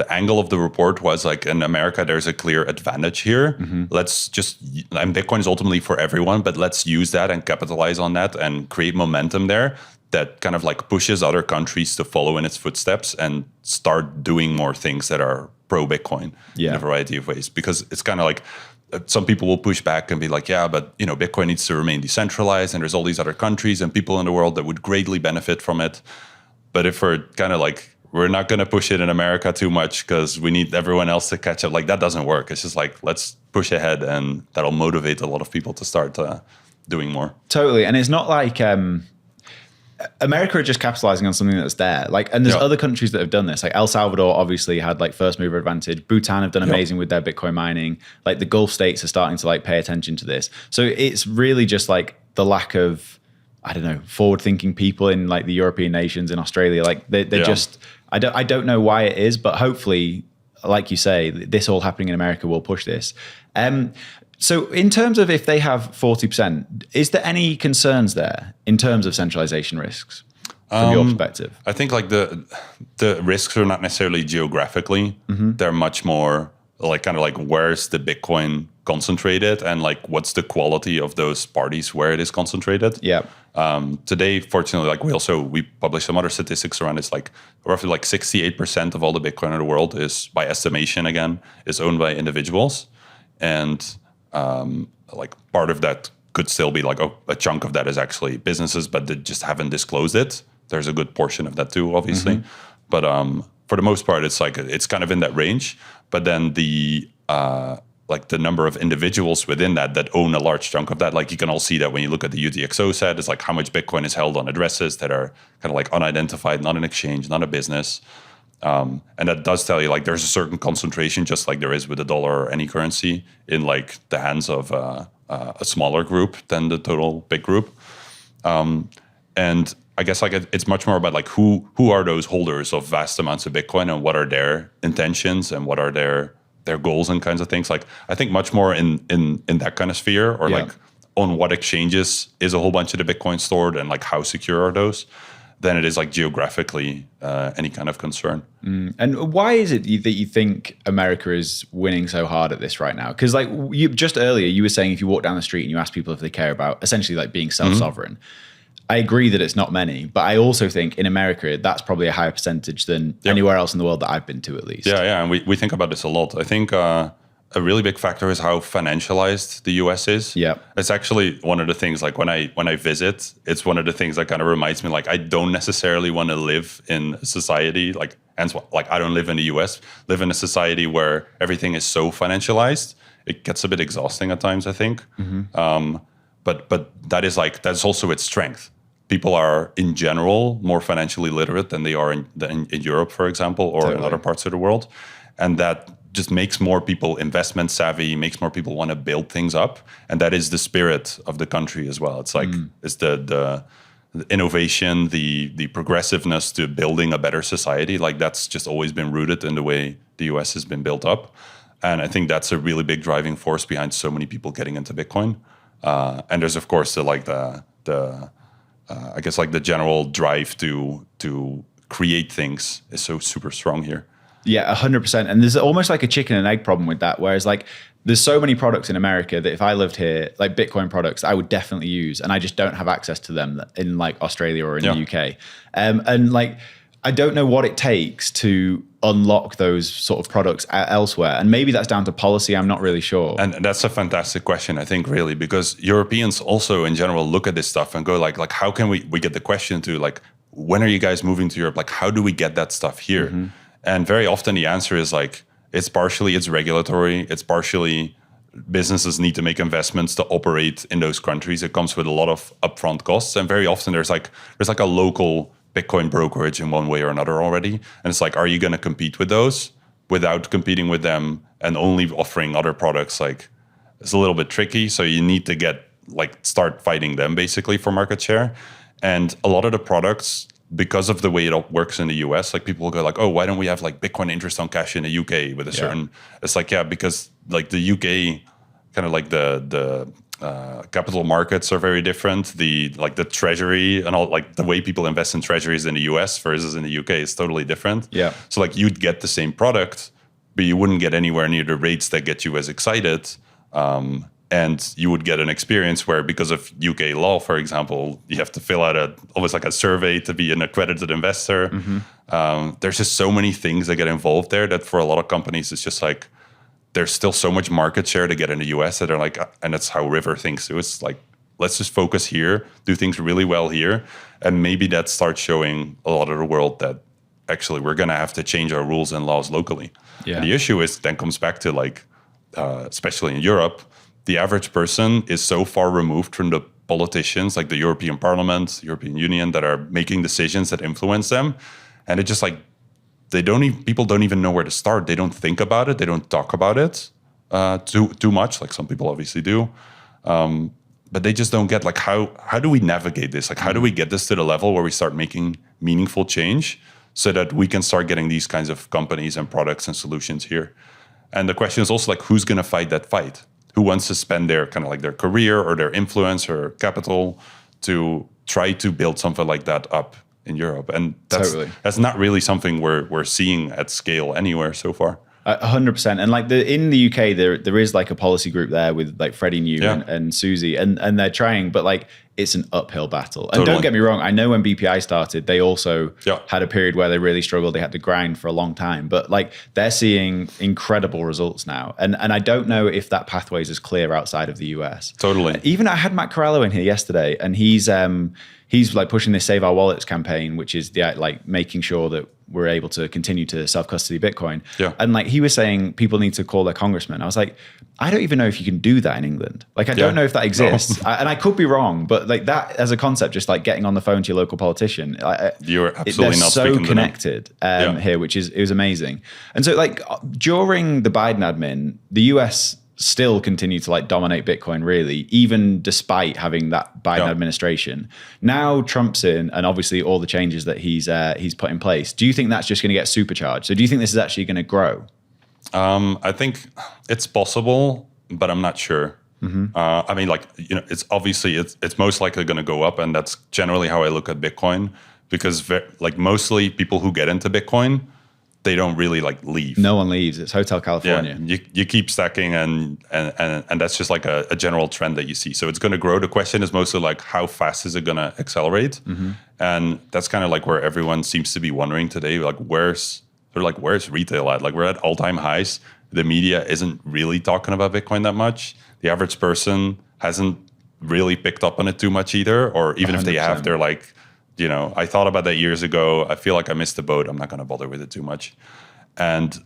angle of the report was like in America there's a clear advantage here. Let's just and Bitcoin is ultimately for everyone, but let's use that and capitalize on that and create momentum there that kind of like pushes other countries to follow in its footsteps and start doing more things that are pro Bitcoin Yeah. in a variety of ways, because it's kind of like some people will push back and be like, yeah, but Bitcoin needs to remain decentralized, and there's all these other countries and people in the world that would greatly benefit from it. But if we're kind of like, we're not going to push it in America too much because we need everyone else to catch up, like that doesn't work. It's just like, let's push ahead, and that'll motivate a lot of people to start doing more. Totally. And it's not like America are just capitalizing on something that's there. Like, and there's other countries that have done this. Like El Salvador obviously had like first mover advantage. Bhutan have done amazing with their Bitcoin mining. Like the Gulf states are starting to like pay attention to this. So it's really just like the lack of, I don't know, forward thinking people in like the European nations, in Australia. Like they're just, I don't know why it is, but hopefully, like you say, this all happening in America will push this. So in terms of if they have 40%, is there any concerns there in terms of centralization risks from your perspective? I think like the risks are not necessarily geographically. They're much more like kind of like, where's the Bitcoin concentrated, and like what's the quality of those parties where it is concentrated. Yeah. Today, fortunately, like we published some other statistics around this, like roughly like 68% of all the Bitcoin in the world is, by estimation again, is owned by individuals. And like part of that could still be like, a chunk of that is actually businesses, but they just haven't disclosed it. There's a good portion of that too, obviously. But for the most part, it's like, it's kind of in that range. But then the like the number of individuals within that own a large chunk of that, like you can all see that when you look at the UTXO set, it's like how much Bitcoin is held on addresses that are kind of like unidentified, not an exchange, not a business. And that does tell you like there's a certain concentration, just like there is with the dollar or any currency, in like the hands of a smaller group than the total big group. And I guess like it's much more about like who are those holders of vast amounts of Bitcoin, and what are their intentions, and what are their goals and kinds of things. Like I think much more in that kind of sphere, or like on what exchanges is a whole bunch of the Bitcoin stored, and like how secure are those, than it is like geographically any kind of concern. And why is it that you think America is winning so hard at this right now? Because like you just earlier, you were saying if you walk down the street and you ask people if they care about essentially like being self-sovereign, I agree that it's not many, but I also think in America, that's probably a higher percentage than anywhere else in the world that I've been to, at least. Yeah, and we think about this a lot. I think a really big factor is how financialized the US is. Yeah. It's actually one of the things, like when I visit, it's one of the things that kind of reminds me, like I don't necessarily want to live in a society, like I don't live in the US, live in a society where everything is so financialized. It gets a bit exhausting at times, I think. But that's also its strength. People are in general more financially literate than they are in Europe, for example, or in other parts of the world. And that just makes more people investment savvy, makes more people want to build things up. And that is the spirit of the country as well. It's like, it's the innovation, the progressiveness to building a better society. Like that's just always been rooted in the way the US has been built up. And I think that's a really big driving force behind so many people getting into Bitcoin. And there's of course I guess like the general drive to create things is so super strong here. Yeah, 100%. And there's almost like a chicken and egg problem with that. Whereas like there's so many products in America that if I lived here, like Bitcoin products, I would definitely use, and I just don't have access to them in like Australia or in the UK. And like I don't know what it takes to unlock those sort of products elsewhere. And maybe that's down to policy. I'm not really sure. And that's a fantastic question, I think, really, because Europeans also in general look at this stuff and go like how can we get the question to like, when are you guys moving to Europe? Like, how do we get that stuff here? And very often the answer is like, it's regulatory. It's partially businesses need to make investments to operate in those countries. It comes with a lot of upfront costs. And very often there's like a local Bitcoin brokerage in one way or another already. And it's like, are you going to compete with those without competing with them and only offering other products? Like it's a little bit tricky. So you need to start fighting them basically for market share. And a lot of the products, because of the way it works in the US, like people will go like, oh, why don't we have like Bitcoin interest on cash in the UK with a certain, it's like, yeah, because like the UK kind of like the capital markets are very different. The treasury and all, like the way people invest in treasuries in the US versus in the UK is totally different. Yeah. So like you'd get the same product, but you wouldn't get anywhere near the rates that get you as excited. And you would get an experience where, because of UK law, for example, you have to fill out almost like a survey to be an accredited investor. There's just so many things that get involved there that for a lot of companies, it's just like, there's still so much market share to get in the US that they're like, and that's how River thinks too. It's like, let's just focus here, do things really well here. And maybe that starts showing a lot of the world that actually we're going to have to change our rules and laws locally. Yeah. And the issue is then comes back to like, especially in Europe, the average person is so far removed from the politicians, like the European Parliament, European Union, that are making decisions that influence them. And it just like, people don't even know where to start. They don't think about it. They don't talk about it too much, like some people obviously do. But they just don't get like, how do we navigate this? Like, how do we get this to the level where we start making meaningful change so that we can start getting these kinds of companies and products and solutions here? And the question is also like, who's going to fight that fight? Who wants to spend their kind of like their career or their influence or capital to try to build something like that up in Europe? And that's not really something we're seeing at scale anywhere so far. 100%. And like in the UK, there is like a policy group there with like Freddie New and Susie, and they're trying, but like it's an uphill battle. And don't get me wrong, I know when BPI started, they also had a period where they really struggled. They had to grind for a long time, but like they're seeing incredible results now. And I don't know if that pathway is as clear outside of the US. Totally. Even I had Matt Corallo in here yesterday, and he's like pushing this Save Our Wallets campaign, which is like making sure that we're able to continue to self-custody Bitcoin. Yeah. And like he was saying, people need to call their congressman. I was like, I don't even know if you can do that in England. Like, I don't know if that exists. And I could be wrong, but like that as a concept, just like getting on the phone to your local politician. You're absolutely not so connected here, which it was amazing. And so like during the Biden admin, the US still continue to like dominate Bitcoin, really, even despite having that Biden administration. Now Trump's in, and obviously all the changes that he's put in place. Do you think that's just going to get supercharged? So do you think this is actually going to grow? I think it's possible, but I'm not sure. I mean, like, it's obviously it's most likely going to go up, and that's generally how I look at Bitcoin, because like mostly people who get into Bitcoin, they don't really like leave. No one leaves. It's Hotel California. Yeah, you keep stacking, and that's just like a general trend that you see. So it's going to grow. The question is mostly like, how fast is it going to accelerate? And that's kind of like where everyone seems to be wondering today. Like, where's retail at? Like, we're at all-time highs. The media isn't really talking about Bitcoin that much. The average person hasn't really picked up on it too much either. Or even 100%. If they have, they're like, I thought about that years ago. I feel like I missed the boat. I'm not going to bother with it too much. And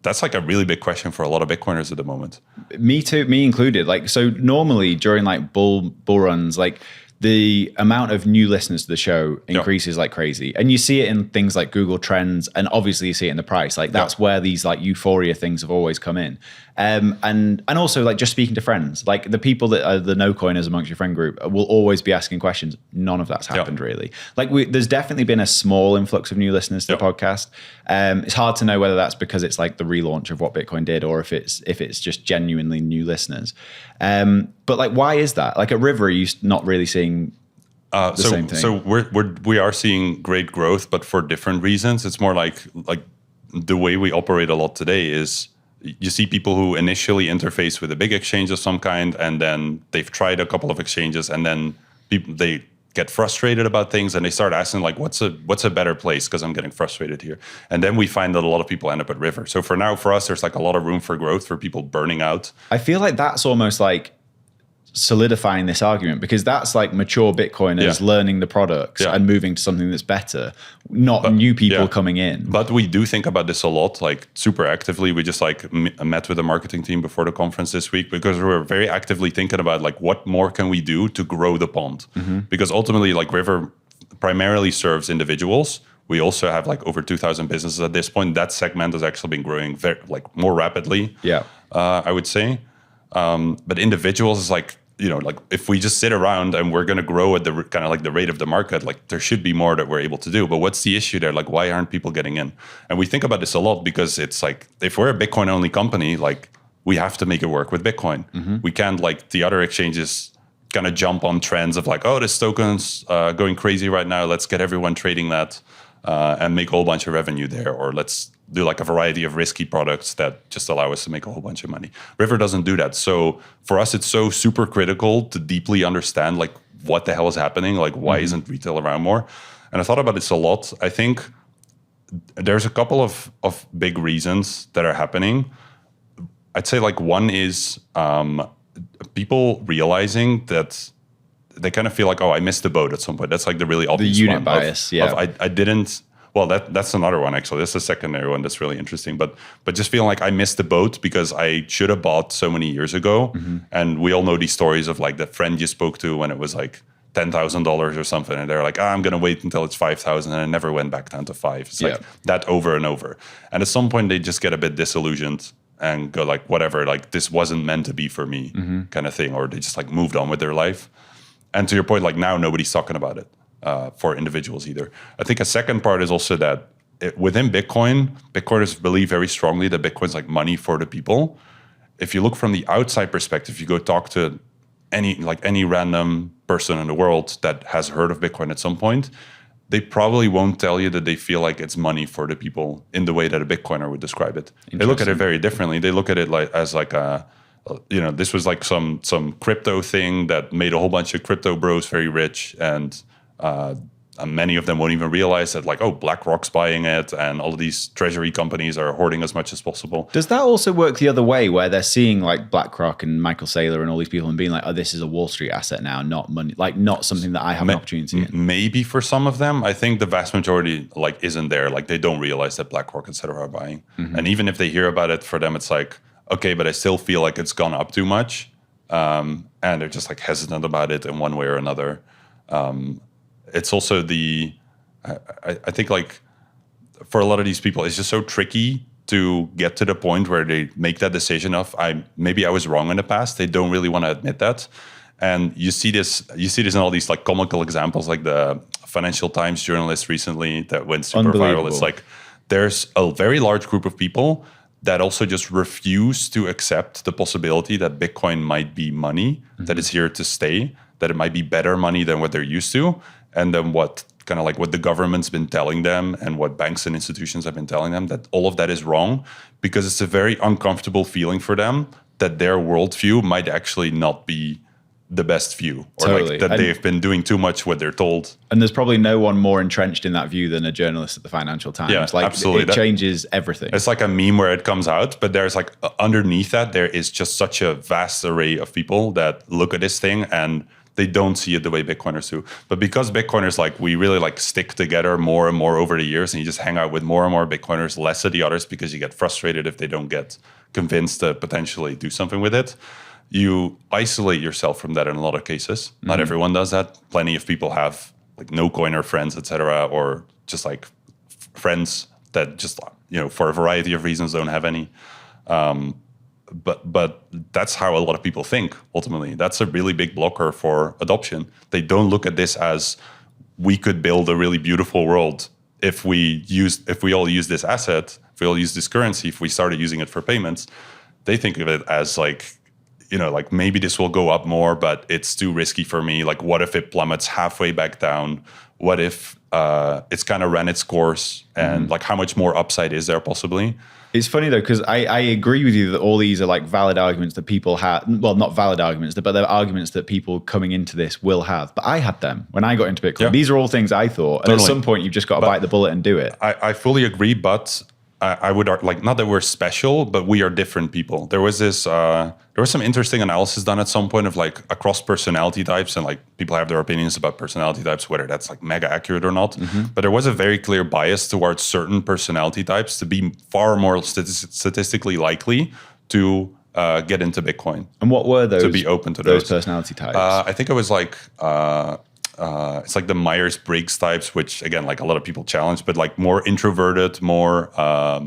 that's like a really big question for a lot of Bitcoiners at the moment. Me too, me included. Like, so normally during like bull runs, like the amount of new listeners to the show increases like crazy. And you see it in things like Google Trends, and obviously you see it in the price. Like that's where these like euphoria things have always come in. And also like just speaking to friends, like the people that are the no coiners amongst your friend group will always be asking questions. None of that's happened really. Like there's definitely been a small influx of new listeners to the podcast. It's hard to know whether that's because it's like the relaunch of what Bitcoin did, or if it's just genuinely new listeners. But like, why is that? Like at River, are you not really seeing the same thing? So we are seeing great growth, but for different reasons. It's more like the way we operate a lot today is, you see people who initially interface with a big exchange of some kind, and then they've tried a couple of exchanges, and then they get frustrated about things, and they start asking like, what's a better place, because I'm getting frustrated here. And then we find that a lot of people end up at River. So for us, there's like a lot of room for growth for people burning out. I feel like that's almost like solidifying this argument, because that's like mature Bitcoiners learning the products and moving to something that's better, not new people coming in. But we do think about this a lot, like super actively. We just like met with the marketing team before the conference this week, because we were very actively thinking about like, what more can we do to grow the pond? Because ultimately, like River primarily serves individuals. We also have like over 2,000 businesses at this point. That segment has actually been growing very like more rapidly. I would say. But individuals is like, like if we just sit around and we're going to grow at the kind of like the rate of the market, like there should be more that we're able to do. But what's the issue there? Like, why aren't people getting in? And we think about this a lot, because it's like, if we're a Bitcoin only company, like we have to make it work with Bitcoin. We can't, like the other exchanges, kind of jump on trends of like, oh, this token's going crazy right now. Let's get everyone trading that and make a whole bunch of revenue there. Or let's do like a variety of risky products that just allow us to make a whole bunch of money. River doesn't do that. So for us, it's so super critical to deeply understand like what the hell is happening. Like, why isn't retail around more? And I thought about this a lot. I think there's a couple of big reasons that are happening. I'd say like one is people realizing that they kind of feel like, oh, I missed the boat at some point. That's like the really obvious unit one bias, I didn't. Well, that's another one actually. That's the secondary one that's really interesting. But just feeling like I missed the boat because I should have bought so many years ago. And we all know these stories of like the friend you spoke to when it was like $10,000 or something, and they're like, I'm gonna wait until it's 5,000, and it never went back down to 5. It's like that over and over. And at some point, they just get a bit disillusioned and go like, whatever, like this wasn't meant to be for me, kind of thing, or they just like moved on with their life. And to your point, like now nobody's talking about it for individuals either. I think a second part is also that within Bitcoin, Bitcoiners believe very strongly that Bitcoin's like money for the people. If you look from the outside perspective, you go talk to any random person in the world that has heard of Bitcoin at some point, they probably won't tell you that they feel like it's money for the people in the way that a Bitcoiner would describe it. They look at it very differently. They look at it like as like a, this was like some crypto thing that made a whole bunch of crypto bros very rich, and many of them won't even realize that like, oh, BlackRock's buying it, and all of these treasury companies are hoarding as much as possible. Does that also work the other way, where they're seeing like BlackRock and Michael Saylor and all these people and being like, oh, this is a Wall Street asset now, not money, like not something that I have an opportunity in? Maybe for some of them. I think the vast majority like isn't there. Like they don't realize that BlackRock, et cetera, are buying. And even if they hear about it, for them, it's like, okay, but I still feel like it's gone up too much. And they're just like hesitant about it in one way or another. It's also I think like for a lot of these people, it's just so tricky to get to the point where they make that decision of maybe I was wrong in the past. They don't really want to admit that. And you see this in all these like comical examples, like the Financial Times journalist recently that went super viral. It's like there's a very large group of people that also just refuse to accept the possibility that Bitcoin might be money, that it's here to stay, that it might be better money than what they're used to, and then what the government's been telling them and what banks and institutions have been telling them, that all of that is wrong, because it's a very uncomfortable feeling for them that their worldview might actually not be the best view, or like that they've been doing too much what they're told. And there's probably no one more entrenched in that view than a journalist at the Financial Times. Yeah, like absolutely. It changes everything. It's like a meme where it comes out, but there's like underneath that, there is just such a vast array of people that look at this thing and they don't see it the way Bitcoiners do. But because Bitcoiners, like, we really like stick together more and more over the years, and you just hang out with more and more Bitcoiners, less of the others, because you get frustrated if they don't get convinced to potentially do something with it. You isolate yourself from that in a lot of cases. Not everyone does that. Plenty of people have like no coiner friends, etc., or just like friends that just, for a variety of reasons don't have any. But that's how a lot of people think, ultimately. That's a really big blocker for adoption. They don't look at this as, we could build a really beautiful world if we all use this asset, if we all use this currency, if we started using it for payments. They think of it as like, like maybe this will go up more, but it's too risky for me. Like, what if it plummets halfway back down? What if it's kind of ran its course? And like, how much more upside is there possibly? It's funny though, because I agree with you that all these are like valid arguments that people have. Well, not valid arguments, but they're arguments that people coming into this will have. But I had them when I got into Bitcoin. Yeah. These are all things I thought. And at some point, you've just got to bite the bullet and do it. I fully agree, but I would like, not that we're special, but we are different people. There was some interesting analysis done at some point of like across personality types, and like people have their opinions about personality types, whether that's like mega accurate or not. But there was a very clear bias towards certain personality types to be far more statistically likely to get into Bitcoin. And what were those? To be open to those personality types? I think it was like it's like the Myers-Briggs types, which again, like a lot of people challenge, but like more introverted, more I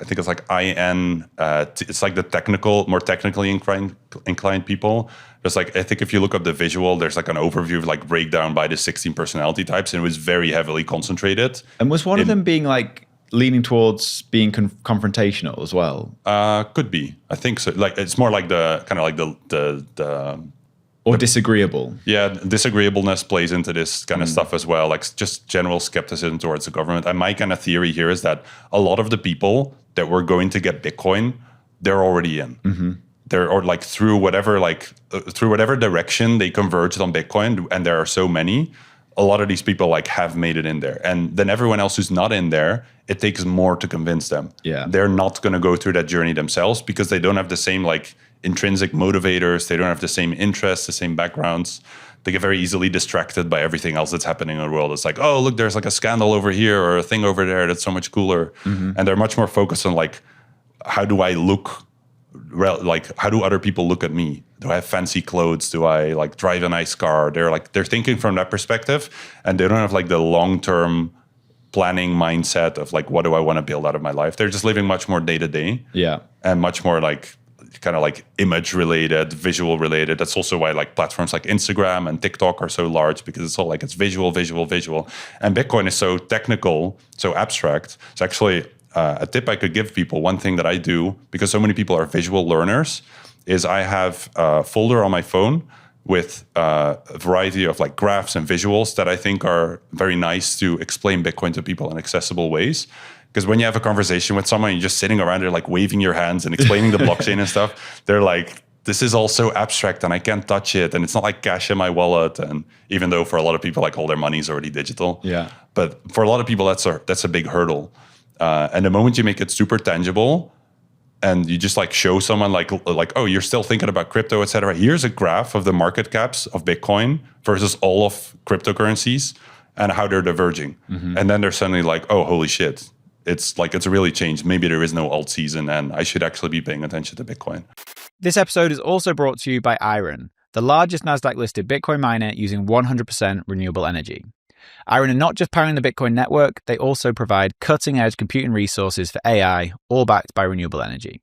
think it's like IN. It's like the more technically inclined people. There's like, I think if you look up the visual, there's like an overview of like breakdown by the 16 personality types, and it was very heavily concentrated. And was one of them being like leaning towards being confrontational as well? Could be. I think so. Like, it's more like the kind of like the or disagreeable. Yeah, disagreeableness plays into this kind of stuff as well, like just general skepticism towards the government. And my kind of theory here is that a lot of the people that were going to get Bitcoin, they're already in. They're or like through whatever direction they converged on Bitcoin, and there are so many. a lot of these people like have made it in there. And then everyone else who's not in there, it takes more to convince them. Yeah. They're not going to go through that journey themselves because they don't have the same like intrinsic motivators. They don't have the same interests, the same backgrounds. They get very easily distracted by everything else that's happening in the world. It's like, oh, look, there's like a scandal over here or a thing over there that's so much cooler. And they're much more focused on like, how do I look? Like, how do other people look at me? Do I have fancy clothes? Do I like drive a nice car? They're thinking from that perspective, and they don't have like the long-term planning mindset of like, what do I want to build out of my life? They're just living much more day to day. Yeah. And much more like kind of like image related, visual related. That's also why like platforms like Instagram and TikTok are so large, because it's all like it's visual. And Bitcoin is so technical, so abstract. It's actually a tip I could give people. One thing that I do, because so many people are visual learners, is I have a folder on my phone with a variety of like graphs and visuals that I think are very nice to explain Bitcoin to people in accessible ways. Because when you have a conversation with someone, you're just sitting around there like waving your hands and explaining the blockchain and stuff. They're like, this is all so abstract and I can't touch it. And it's not like cash in my wallet. And even though for a lot of people, like all their money is already digital. Yeah. But for a lot of people, that's a big hurdle. And the moment you make it super tangible and you just like show someone like, oh, you're still thinking about crypto, et cetera. Here's a graph of the market caps of Bitcoin versus all of cryptocurrencies and how they're diverging. And then they're suddenly like, oh, holy shit. It's really changed. Maybe there is no alt season and I should actually be paying attention to Bitcoin. This episode is also brought to you by Iron, the largest Nasdaq-listed Bitcoin miner using 100% renewable energy. Iron are not just powering the Bitcoin network, they also provide cutting-edge computing resources for AI, all backed by renewable energy.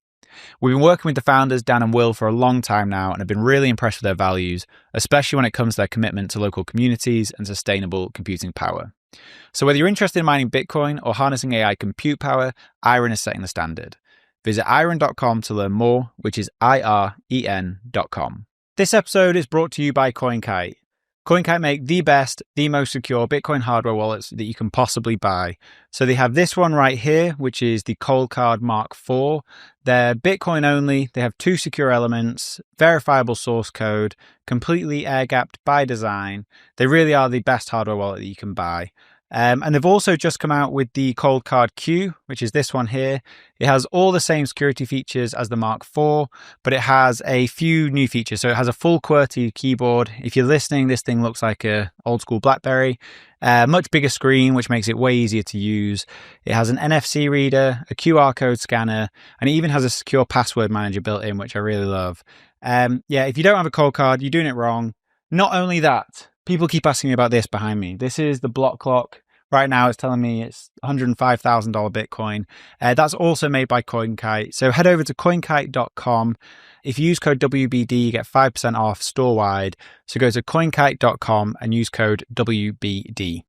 We've been working with the founders, Dan and Will, for a long time now and have been really impressed with their values, especially when it comes to their commitment to local communities and sustainable computing power. So whether you're interested in mining Bitcoin or harnessing AI compute power, Iron is setting the standard. Visit iron.com to learn more, which is IREN.com. This episode is brought to you by CoinKite. CoinKite make the best, the most secure Bitcoin hardware wallets that you can possibly buy. So they have this one right here, which is the Cold Card Mark IV. They're Bitcoin only. They have 2 secure elements, verifiable source code, completely air-gapped by design. They really are the best hardware wallet that you can buy. And they've also just come out with the Cold Card Q, which is this one here. It has all the same security features as the Mark IV, but it has a few new features. So it has a full QWERTY keyboard. If you're listening, this thing looks like a old school BlackBerry. Much bigger screen, which makes it way easier to use. It has an NFC reader, a QR code scanner, and it even has a secure password manager built in, which I really love. If you don't have a Cold Card, you're doing it wrong. Not only that, people keep asking me about this behind me. This is the block clock. Right now, it's telling me it's $105,000 Bitcoin. That's also made by CoinKite. So head over to coinkite.com. If you use code WBD, you get 5% off store-wide. So go to coinkite.com and use code WBD.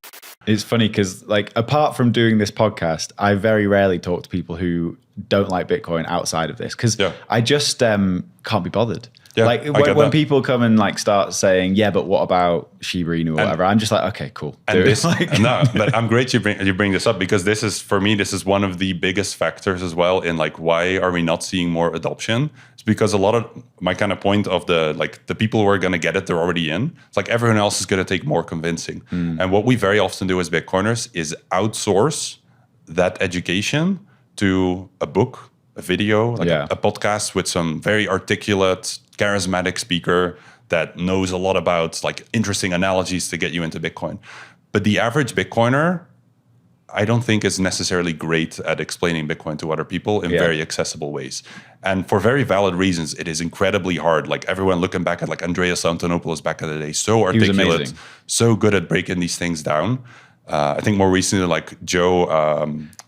It's funny because, like, apart from doing this podcast, I very rarely talk to people who don't like Bitcoin outside of this because I just can't be bothered. Yeah, like when people come and like start saying, yeah, but what about Shiba Inu or whatever, I'm just like, okay, cool. No, but I'm great you bring this up because this is one of the biggest factors as well in like why are we not seeing more adoption? It's because a lot of my kind of point of the people who are going to get it, they're already in. It's like everyone else is going to take more convincing. And what we very often do as Bitcoiners is outsource that education to a book, a video, a podcast with some very articulate, charismatic speaker that knows a lot about like interesting analogies to get you into Bitcoin. But the average Bitcoiner, I don't think is necessarily great at explaining Bitcoin to other people in very accessible ways. And for very valid reasons, it is incredibly hard. Like everyone looking back at like Andreas Antonopoulos back in the day, so articulate, so good at breaking these things down. I think more recently, like Joe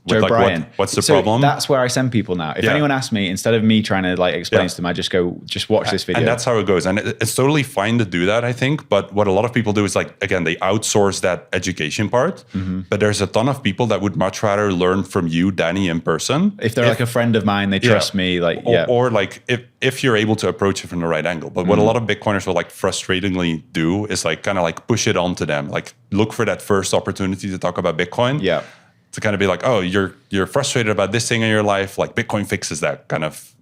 Bryan. What's the problem? That's where I send people now. If anyone asks me, instead of me trying to like explain to them, I just go, just watch this video. And that's how it goes. And it's totally fine to do that, I think. But what a lot of people do is like, again, they outsource that education part. But there's a ton of people that would much rather learn from you, Danny, in person. If they're like a friend of mine, they trust me. Or like if you're able to approach it from the right angle. But what a lot of Bitcoiners will like frustratingly do is like kind of like push it onto them. Like look for that first opportunity to talk about Bitcoin. Yeah. To kind of be like, oh, you're frustrated about this thing in your life. Like Bitcoin fixes that kind of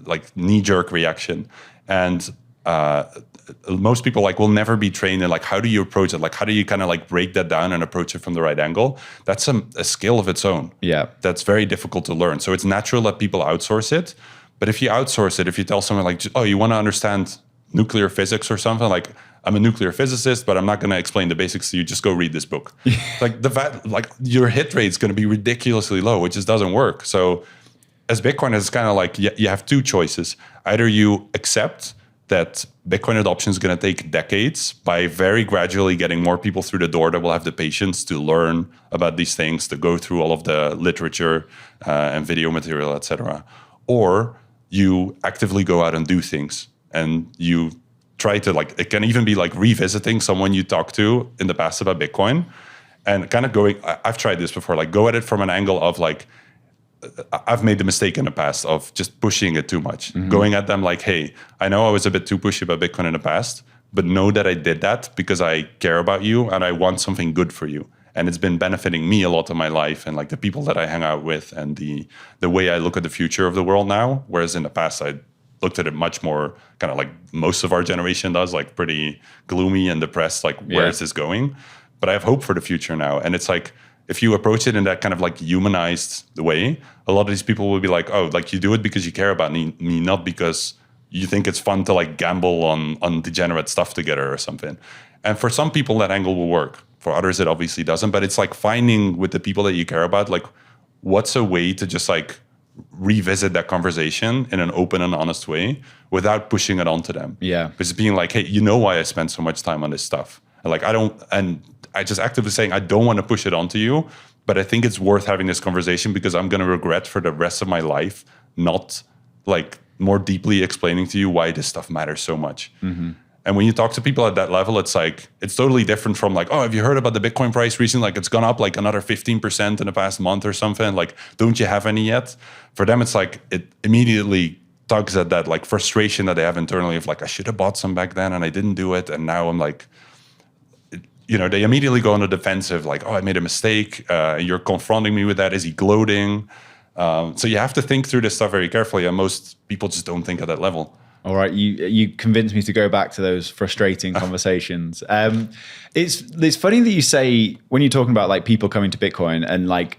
like knee-jerk reaction. And most people like will never be trained in like, how do you approach it? Like, how do you kind of like break that down and approach it from the right angle? That's a skill of its own. Yeah. That's very difficult to learn. So it's natural that people outsource it. But if you outsource it, if you tell someone like, oh, you want to understand nuclear physics or something, like, I'm a nuclear physicist, but I'm not going to explain the basics to you. Just go read this book. Like your hit rate is going to be ridiculously low, which just doesn't work. So as Bitcoiners, it's kind of like you have two choices. Either you accept that Bitcoin adoption is going to take decades by very gradually getting more people through the door that will have the patience to learn about these things, to go through all of the literature and video material, etc. Or you actively go out and do things, and you try to, like, it can even be like revisiting someone you talked to in the past about Bitcoin, and kind of going, I've tried this before, like go at it from an angle of like, I've made the mistake in the past of just pushing it too much. Going at them like, hey, I know I was a bit too pushy about Bitcoin in the past, but know that I did that because I care about you and I want something good for you. And it's been benefiting me a lot in my life and like the people that I hang out with and the way I look at the future of the world now. Whereas in the past, I looked at it much more kind of like most of our generation does, like pretty gloomy and depressed, like where is this going? But I have hope for the future now. And it's like, if you approach it in that kind of like humanized way, a lot of these people will be like, oh, like you do it because you care about me, not because you think it's fun to like gamble on degenerate stuff together or something. And for some people, that angle will work. For others, it obviously doesn't. But it's like finding with the people that you care about, like what's a way to just like revisit that conversation in an open and honest way without pushing it onto them. Yeah. Just being like, hey, you know why I spent so much time on this stuff? And like, I just actively saying, I don't want to push it onto you, but I think it's worth having this conversation because I'm going to regret for the rest of my life not like more deeply explaining to you why this stuff matters so much. And when you talk to people at that level, it's like, it's totally different from like, oh, have you heard about the Bitcoin price recently? Like it's gone up like another 15% in the past month or something. Like, don't you have any yet? For them, it's like, it immediately tugs at that like frustration that they have internally of like, I should have bought some back then and I didn't do it. And now I'm like, you know, they immediately go on the defensive, like, oh, I made a mistake. You're confronting me with that. Is he gloating? So you have to think through this stuff very carefully. And most people just don't think at that level. All right, you convinced me to go back to those frustrating conversations. It's funny that you say when you're talking about like people coming to Bitcoin and like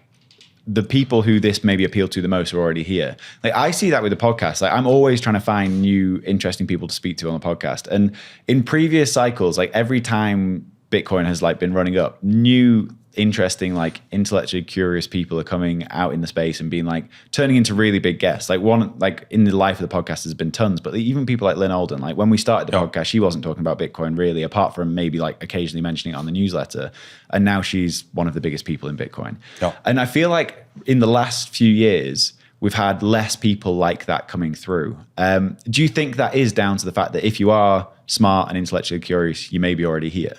the people who this maybe appeal to the most are already here. Like I see that with the podcast. Like I'm always trying to find new, interesting people to speak to on the podcast. And in previous cycles, like every time Bitcoin has like been running up, new, interesting, like intellectually curious people are coming out in the space and being like turning into really big guests. Like one, like in the life of the podcast has been tons, but even people like Lynn Alden, like when we started the podcast, she wasn't talking about Bitcoin really, apart from maybe like occasionally mentioning it on the newsletter. And now she's one of the biggest people in Bitcoin. Yeah. And I feel like in the last few years, we've had less people like that coming through. Do you think that is down to the fact that if you are smart and intellectually curious, you may be already here?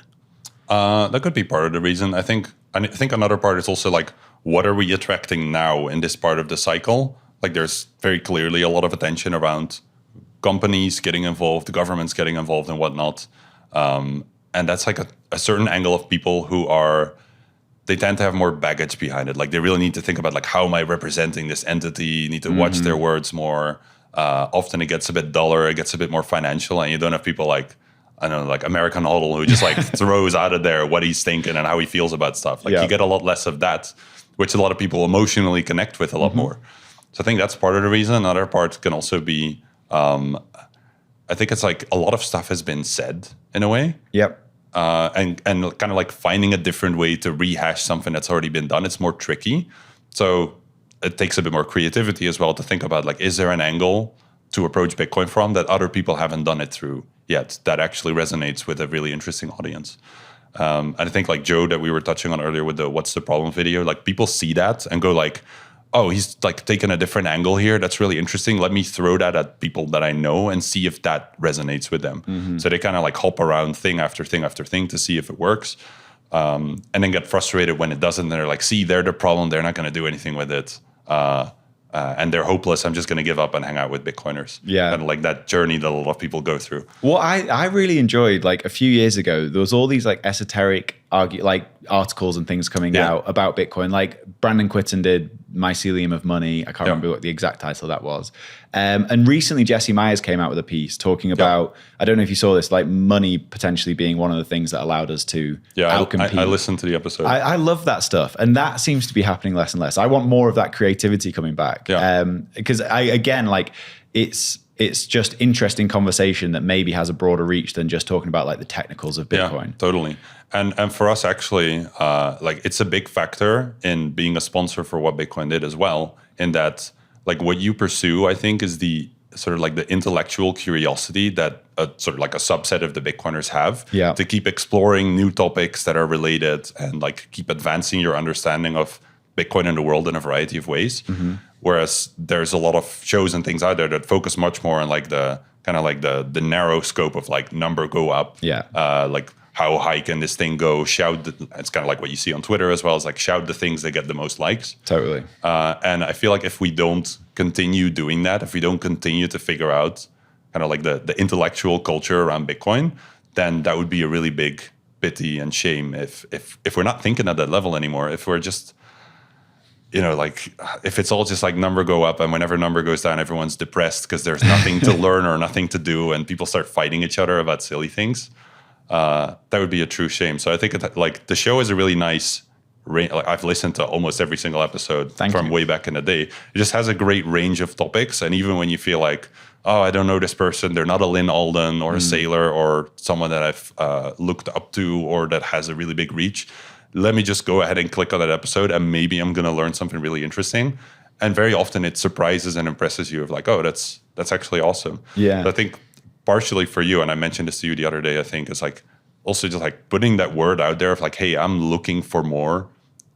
That could be part of the reason. I think another part is also like, what are we attracting now in this part of the cycle? Like there's very clearly a lot of attention around companies getting involved, governments getting involved and whatnot. And that's like a certain angle of people who they tend to have more baggage behind it. Like they really need to think about like, how am I representing this entity? You need to watch their words more. Often it gets a bit duller, it gets a bit more financial, and you don't have people like, I don't know, like American Hodl, who just like throws out of there what he's thinking and how he feels about stuff. Like you get a lot less of that, which a lot of people emotionally connect with a lot more. So I think that's part of the reason. Another part can also be, I think it's like a lot of stuff has been said in a way. Yep. And kind of like finding a different way to rehash something that's already been done. It's more tricky. So it takes a bit more creativity as well to think about like, is there an angle to approach Bitcoin from that other people haven't done it through yet that actually resonates with a really interesting audience. And I think like Joe that we were touching on earlier with the What's the Problem video, like people see that and go like, oh, he's like taking a different angle here. That's really interesting. Let me throw that at people that I know and see if that resonates with them. So they kind of like hop around thing after thing after thing to see if it works. And then get frustrated when it doesn't. And they're like, see, they're the problem. They're not going to do anything with it. And they're hopeless. I'm just going to give up and hang out with Bitcoiners. Yeah. And like that journey that a lot of people go through. What I really enjoyed, like a few years ago, there was all these like esoteric articles and things coming out about Bitcoin. Like Brandon Quitton did mycelium of money. I can't remember what the exact title of that was. And recently Jesse Myers came out with a piece talking about, I don't know if you saw this, like money potentially being one of the things that allowed us to outcompete. I listened to the episode. I love that stuff. And that seems to be happening less and less. I want more of that creativity coming back. Because it's just interesting conversation that maybe has a broader reach than just talking about like the technicals of Bitcoin. Yeah, totally. And for us, actually, like it's a big factor in being a sponsor for what Bitcoin did as well, in that like what you pursue, I think, is the sort of like the intellectual curiosity that sort of like a subset of the Bitcoiners have to keep exploring new topics that are related and like keep advancing your understanding of Bitcoin and the world in a variety of ways. Whereas there's a lot of shows and things out there that focus much more on like the kind of like the narrow scope of like number go up. Like how high can this thing go? It's kind of like what you see on Twitter as well. It's like shout the things that get the most likes. Totally. And I feel like if we don't continue doing that, if we don't continue to figure out kind of like the intellectual culture around Bitcoin, then that would be a really big pity and shame if we're not thinking at that level anymore. If we're just, you know, like if it's all just like number go up and whenever number goes down, everyone's depressed because there's nothing to learn or nothing to do and people start fighting each other about silly things. That would be a true shame. So I think like the show is a really nice like I've listened to almost every single episode from way back in the day. It just has a great range of topics. And even when you feel like, oh, I don't know this person, they're not a Lynn Alden or a Saylor or someone that I've looked up to or that has a really big reach, let me just go ahead and click on that episode and maybe I'm going to learn something really interesting. And very often it surprises and impresses you of like, oh, that's actually awesome. Yeah. So I think partially for you, and I mentioned this to you the other day, I think it's like also just like putting that word out there of like, hey, I'm looking for more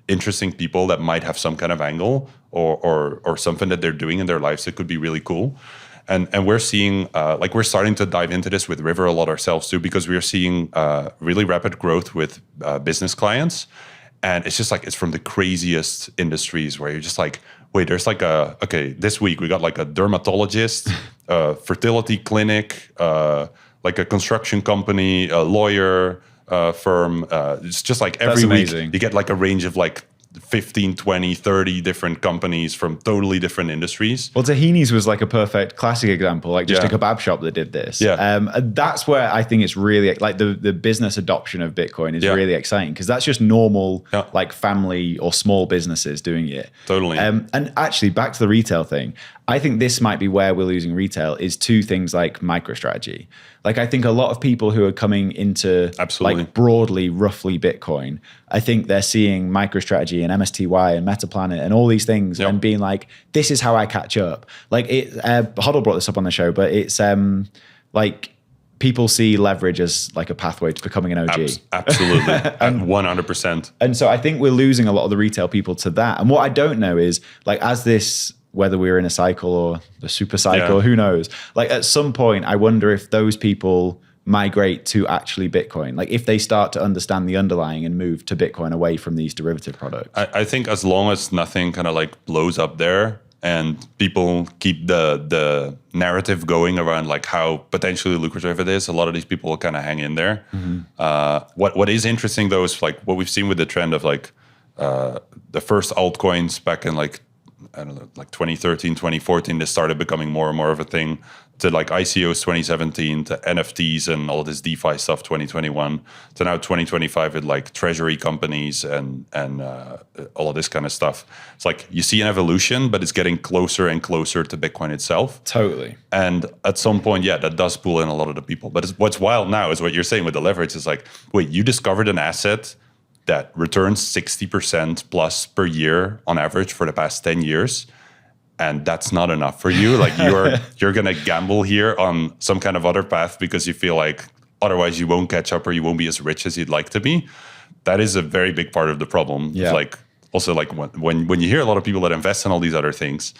interesting people that might have some kind of angle or something that they're doing in their lives that could be really cool. And we're seeing, like we're starting to dive into this with River a lot ourselves too, because we're seeing really rapid growth with business clients. And it's just like, it's from the craziest industries where you're just like, wait, there's like this week we got like a dermatologist, a fertility clinic, like a construction company, a lawyer firm. It's just like every week you get like a range of like 15, 20, 30 different companies from totally different industries. Well, Tahini's was like a perfect classic example, like just a kebab shop that did this. That's where I think it's really like the business adoption of Bitcoin is really exciting because that's just normal like family or small businesses doing it. Totally. And actually back to the retail thing, I think this might be where we're losing retail is two things like MicroStrategy. Like I think a lot of people who are coming into like broadly, roughly Bitcoin, I think they're seeing MicroStrategy and MSTY and MetaPlanet and all these things and being like, this is how I catch up. Like Hoddle brought this up on the show, but it's like people see leverage as like a pathway to becoming an OG. Absolutely. 100%. And so I think we're losing a lot of the retail people to that. And what I don't know is like as this, whether we're in a cycle or the super cycle, who knows? Like at some point, I wonder if those people migrate to actually Bitcoin. Like if they start to understand the underlying and move to Bitcoin away from these derivative products. I think as long as nothing kind of like blows up there and people keep the narrative going around like how potentially lucrative it is, a lot of these people will kind of hang in there. What is interesting though is like what we've seen with the trend of like the first altcoins back in like, I don't know, like 2013, 2014, this started becoming more and more of a thing, to like ICOs 2017, to NFTs and all this DeFi stuff 2021, to now 2025 with like treasury companies and all of this kind of stuff. It's like you see an evolution, but it's getting closer and closer to Bitcoin itself. Totally. And at some point, that does pull in a lot of the people. But what's wild now is what you're saying with the leverage is like, wait, you discovered an asset that returns 60% plus per year on average for the past 10 years. And that's not enough for you. Like you're going to gamble here on some kind of other path because you feel like otherwise you won't catch up or you won't be as rich as you'd like to be. That is a very big part of the problem. Yeah. Like also like when you hear a lot of people that invest in all these other things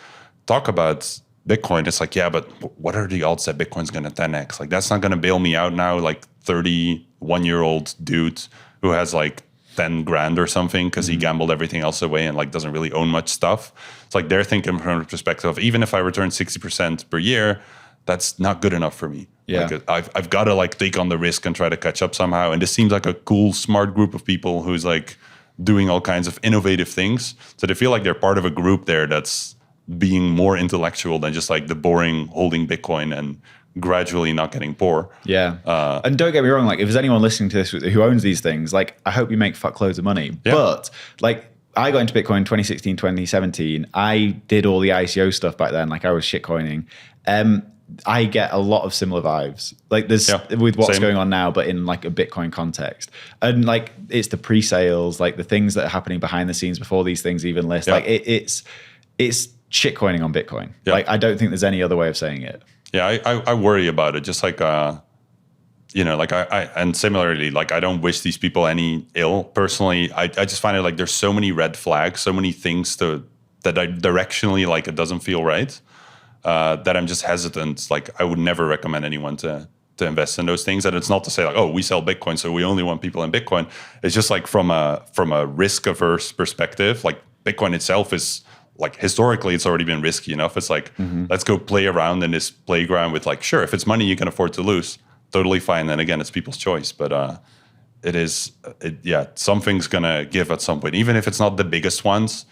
talk about Bitcoin, it's like, yeah, but what are the odds that Bitcoin's going to 10x? Like that's not going to bail me out now. Like 31-year-old dude who has like 10 grand or something because he gambled everything else away and like doesn't really own much stuff. It's like they're thinking from the perspective of even if I return 60% per year, that's not good enough for me. Yeah. Like I've got to like take on the risk and try to catch up somehow. And this seems like a cool, smart group of people who's like doing all kinds of innovative things. So they feel like they're part of a group there that's being more intellectual than just like the boring holding Bitcoin and gradually not getting poor. Yeah. And don't get me wrong, like if there's anyone listening to this who owns these things, like I hope you make fuckloads of money. Yeah. But like I got into Bitcoin 2016, 2017. I did all the ICO stuff back then. Like I was shitcoining. I get a lot of similar vibes. Like there's with what's going on now, but in like a Bitcoin context. And like it's the pre-sales, like the things that are happening behind the scenes before these things even list. Like it's shitcoining on Bitcoin. Like I don't think there's any other way of saying it. Yeah, I worry about it. Just like, like and similarly, like I don't wish these people any ill personally. I just find it like there's so many red flags, so many things that I directionally, like it doesn't feel right, that I'm just hesitant. Like I would never recommend anyone to invest in those things. And it's not to say like, oh, we sell Bitcoin, so we only want people in Bitcoin. It's just like from a risk averse perspective, like Bitcoin itself is, like historically, it's already been risky enough. It's like, let's go play around in this playground with like, sure, if it's money you can afford to lose, totally fine. Then again, it's people's choice. But something's gonna give at some point. Even if it's not the biggest ones,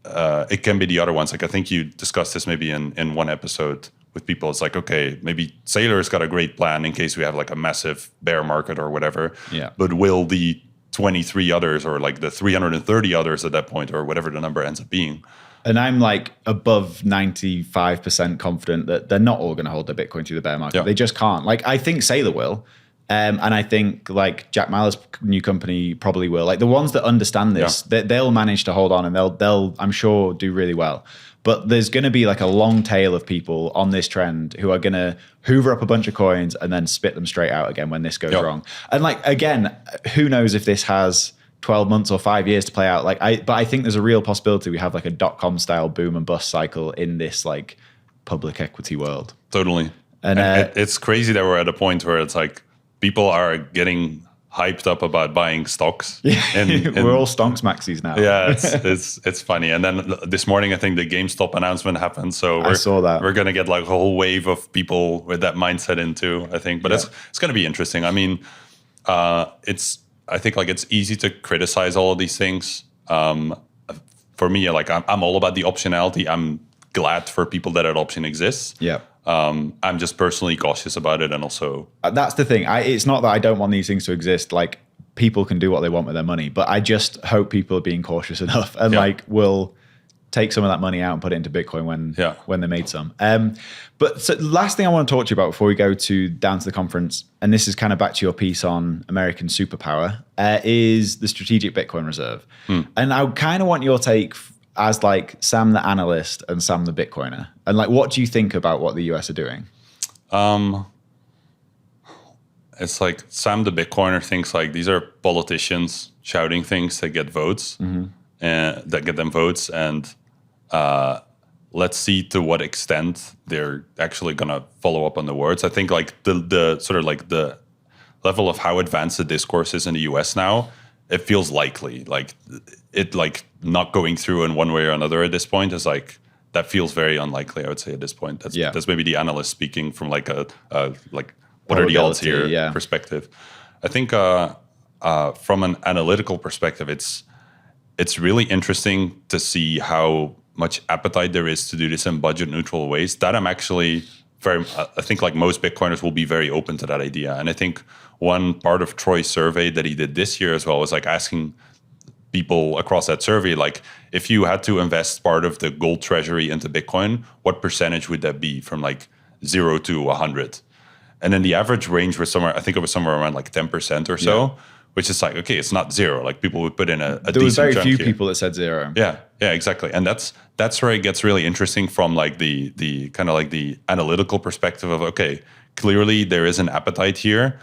it can be the other ones. Like I think you discussed this maybe in one episode with people. It's like, okay, maybe Saylor's got a great plan in case we have like a massive bear market or whatever. Yeah. But will the 23 others or like the 330 others at that point or whatever the number ends up being? And I'm like above 95% confident that they're not all going to hold their Bitcoin through the bear market. Yeah. They just can't. Like I think Saylor will. And I think like Jack Mallers' new company probably will. Like the ones that understand this, they'll manage to hold on and they'll I'm sure do really well. But there's going to be like a long tail of people on this trend who are going to hoover up a bunch of coins and then spit them straight out again when this goes wrong. And like, again, who knows if this has 12 months or 5 years to play out. But I think there's a real possibility we have like a .com style boom and bust cycle in this like public equity world. Totally. And it's crazy that we're at a point where it's like people are getting hyped up about buying stocks. And we're all stonks maxis now. Yeah, it's funny. And then this morning, I think the GameStop announcement happened. So I saw that. We're going to get like a whole wave of people with that mindset into, I think. But it's going to be interesting. I mean, I think like it's easy to criticize all of these things. For me, like I'm all about the optionality. I'm glad for people that option exists. Yeah. I'm just personally cautious about it, and also that's the thing. It's not that I don't want these things to exist. Like people can do what they want with their money, but I just hope people are being cautious enough and like will take some of that money out and put it into Bitcoin when they made some. But so last thing I want to talk to you about before we go down to the conference, and this is kind of back to your piece on American superpower, is the strategic Bitcoin reserve. And I kind of want your take as like Sam the analyst and Sam the Bitcoiner. And like, what do you think about what the US are doing? It's like Sam the Bitcoiner thinks like these are politicians shouting things that get votes, and that get them votes, and let's see to what extent they're actually gonna follow up on the words. I think like the sort of like the level of how advanced the discourse is in the US now, it feels likely. Like it like not going through in one way or another at this point is like that feels very unlikely, I would say at this point. That's maybe the analyst speaking from like a like what are the odds here perspective. I think from an analytical perspective, it's really interesting to see how much appetite there is to do this in budget neutral ways. That I'm actually I think like most Bitcoiners will be very open to that idea. And I think one part of Troy's survey that he did this year as well was like asking people across that survey, like if you had to invest part of the gold treasury into Bitcoin, what percentage would that be from like 0 to 100? And then the average range was somewhere, I think it was somewhere around like 10% or so, which is like, okay, it's not zero. Like people would put in a there was very few here. people that said zero. Yeah, exactly. And that's where it gets really interesting from like the kind of like the analytical perspective of, okay, clearly there is an appetite here,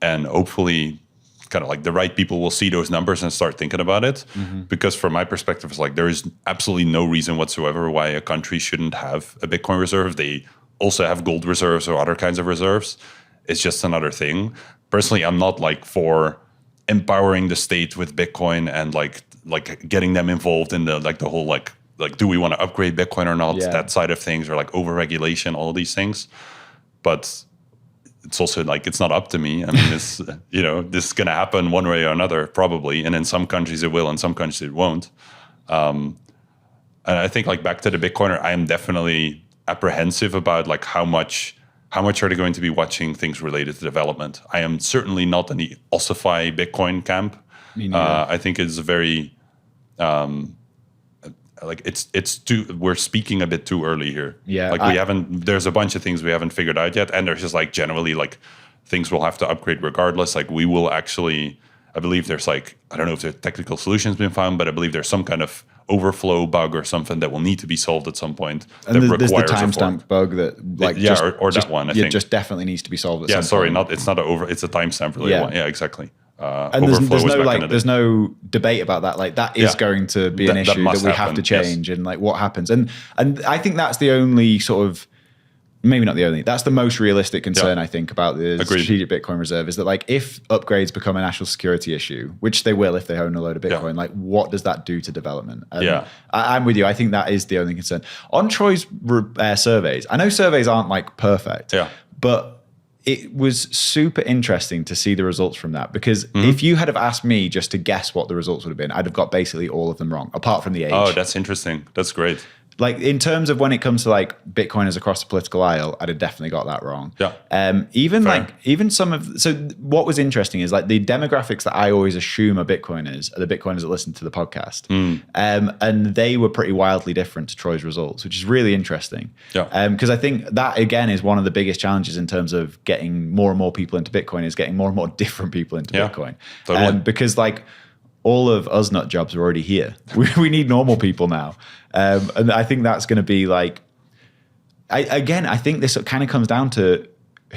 and hopefully kind of like the right people will see those numbers and start thinking about it. Because from my perspective, it's like there is absolutely no reason whatsoever why a country shouldn't have a Bitcoin reserve. They also have gold reserves or other kinds of reserves. It's just another thing. Personally, I'm not like for empowering the state with Bitcoin and like getting them involved in the like the whole like do we want to upgrade Bitcoin or not? That side of things, or like over regulation, all of these things. But it's also like, it's not up to me. I mean, it's, this is going to happen one way or another, probably. And in some countries it will, in some countries it won't. And I think like back to the Bitcoiner, I am definitely apprehensive about like how much are they going to be watching things related to development. I am certainly not in the ossify Bitcoin camp. I think it's very, like it's too, we're speaking a bit too early here. Yeah. Like there's a bunch of things we haven't figured out yet. And there's just like generally like things we'll have to upgrade regardless. Like we will actually, I believe there's like, I don't know if there's technical solutions been found, but I believe there's some kind of overflow bug or something that will need to be solved at some point. And there's the timestamp bug that like, or that one, I think. Just definitely needs to be solved at some point. It's not it's a timestamp related one. Yeah, exactly. And there's no debate about that. Like that is going to be an issue that we have to change, and like what happens. And I think that's the only sort of, maybe not the only, that's the most realistic concern I think about the strategic Bitcoin reserve, is that like if upgrades become a national security issue, which they will if they own a load of Bitcoin, like what does that do to development? And I'm with you. I think that is the only concern. On Troy's surveys, I know surveys aren't like perfect, but it was super interesting to see the results from that, because if you had have asked me just to guess what the results would have been, I'd have got basically all of them wrong, apart from the age. Oh, that's interesting. That's great. Like in terms of when it comes to like Bitcoiners across the political aisle, I'd have definitely got that wrong. Even some of, so what was interesting is like the demographics that I always assume are Bitcoiners are the Bitcoiners that listen to the podcast. And they were pretty wildly different to Troy's results, which is really interesting. Because I think that again is one of the biggest challenges in terms of getting more and more people into Bitcoin, is getting more and more different people into Bitcoin. Totally. Because like all of us nut jobs are already here. We need normal people now. And I think that's going to be like, I think this kind of comes down to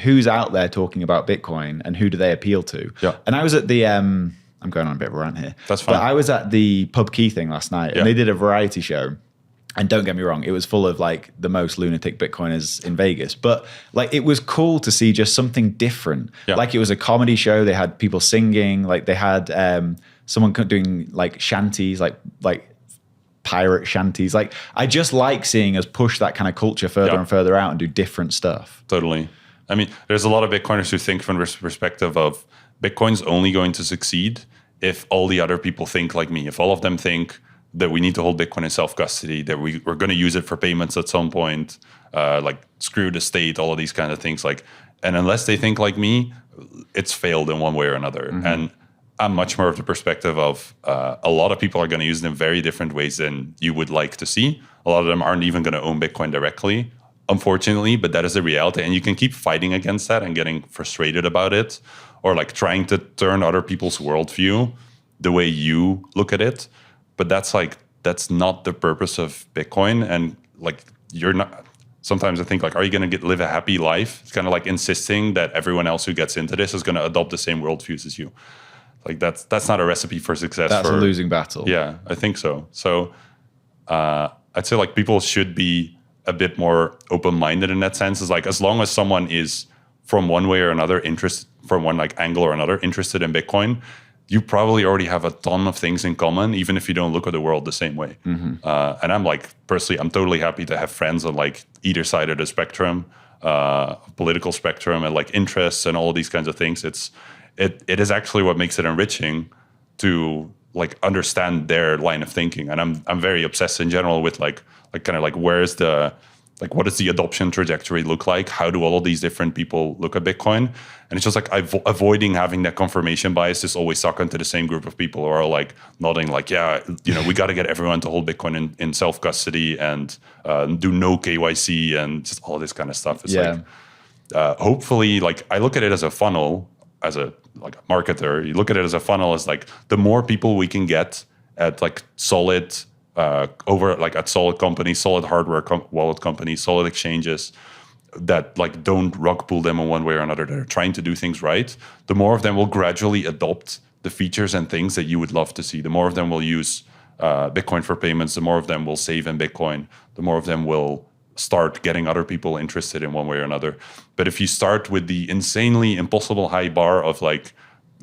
who's out there talking about Bitcoin and who do they appeal to. And I was at the, I'm going on a bit of a rant here. That's fine. But I was at the Pub Key thing last night and they did a variety show. And don't get me wrong, it was full of like the most lunatic Bitcoiners in Vegas. But like it was cool to see just something different. Like it was a comedy show. They had people singing. Like they had someone doing like shanties, like pirate shanties. Like I just like seeing us push that kind of culture further and further out and do different stuff. Totally. I mean, there's a lot of Bitcoiners who think from the perspective of Bitcoin's only going to succeed if all the other people think like me. If all of them think that we need to hold Bitcoin in self-custody, that we're going to use it for payments at some point, like screw the state, all of these kind of things. Like, and unless they think like me, it's failed in one way or another. And I'm much more of the perspective of a lot of people are going to use it in very different ways than you would like to see. A lot of them aren't even going to own Bitcoin directly, unfortunately, but that is a reality. And you can keep fighting against that and getting frustrated about it, or like trying to turn other people's worldview the way you look at it. But that's not the purpose of Bitcoin. And like, you're not, sometimes I think like, are you going to live a happy life? It's kind of like insisting that everyone else who gets into this is going to adopt the same worldviews as you. Like that's not a recipe for success. That's a losing battle. Yeah, I think so. So I'd say like people should be a bit more open-minded in that sense. Is like, as long as someone is from one way or another from one like angle or another interested in Bitcoin, you probably already have a ton of things in common, even if you don't look at the world the same way. And I'm like, personally, I'm totally happy to have friends on like either side of the spectrum, political spectrum, and like interests and all of these kinds of things. It is actually what makes it enriching to like understand their line of thinking. And I'm very obsessed in general with like kind of like what does the adoption trajectory look like? How do all of these different people look at Bitcoin? And it's just like avoiding having that confirmation bias, just always suck into the same group of people who are like nodding like, yeah, we got to get everyone to hold Bitcoin in self-custody and do no KYC and just all this kind of stuff. It's like, hopefully, like I look at it as a funnel, as a marketer. You look at it as a funnel as like the more people we can get at like solid at solid companies, solid hardware wallet companies, solid exchanges that like don't rug pull them in one way or another, that are trying to do things right, the more of them will gradually adopt the features and things that you would love to see. The more of them will use Bitcoin for payments, the more of them will save in Bitcoin, the more of them will start getting other people interested in one way or another. But if you start with the insanely impossible high bar of like,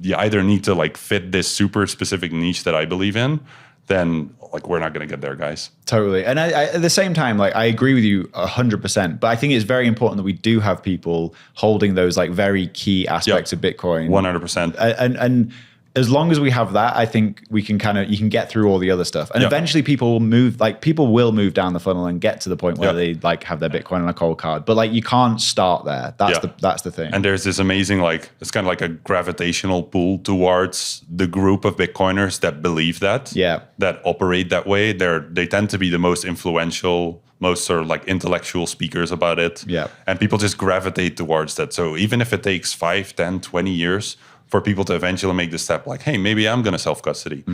you either need to like fit this super specific niche that I believe in, then like we're not going to get there, guys. Totally. And I, at the same time, like I agree with you 100%, but I think it's very important that we do have people holding those like very key aspects of Bitcoin. 100%. And as long as we have that, I think we can you can get through all the other stuff. And eventually people will move down the funnel and get to the point where they like have their Bitcoin on a cold card. But like you can't start there. That's the thing. And there's this amazing, like, it's kind of like a gravitational pull towards the group of Bitcoiners that believe that, that operate that way. They tend to be the most influential, most sort of like intellectual speakers about it. Yeah. And people just gravitate towards that. So even if it takes 5, 10, 20 years for people to eventually make the step like, hey, maybe I'm going to self-custody.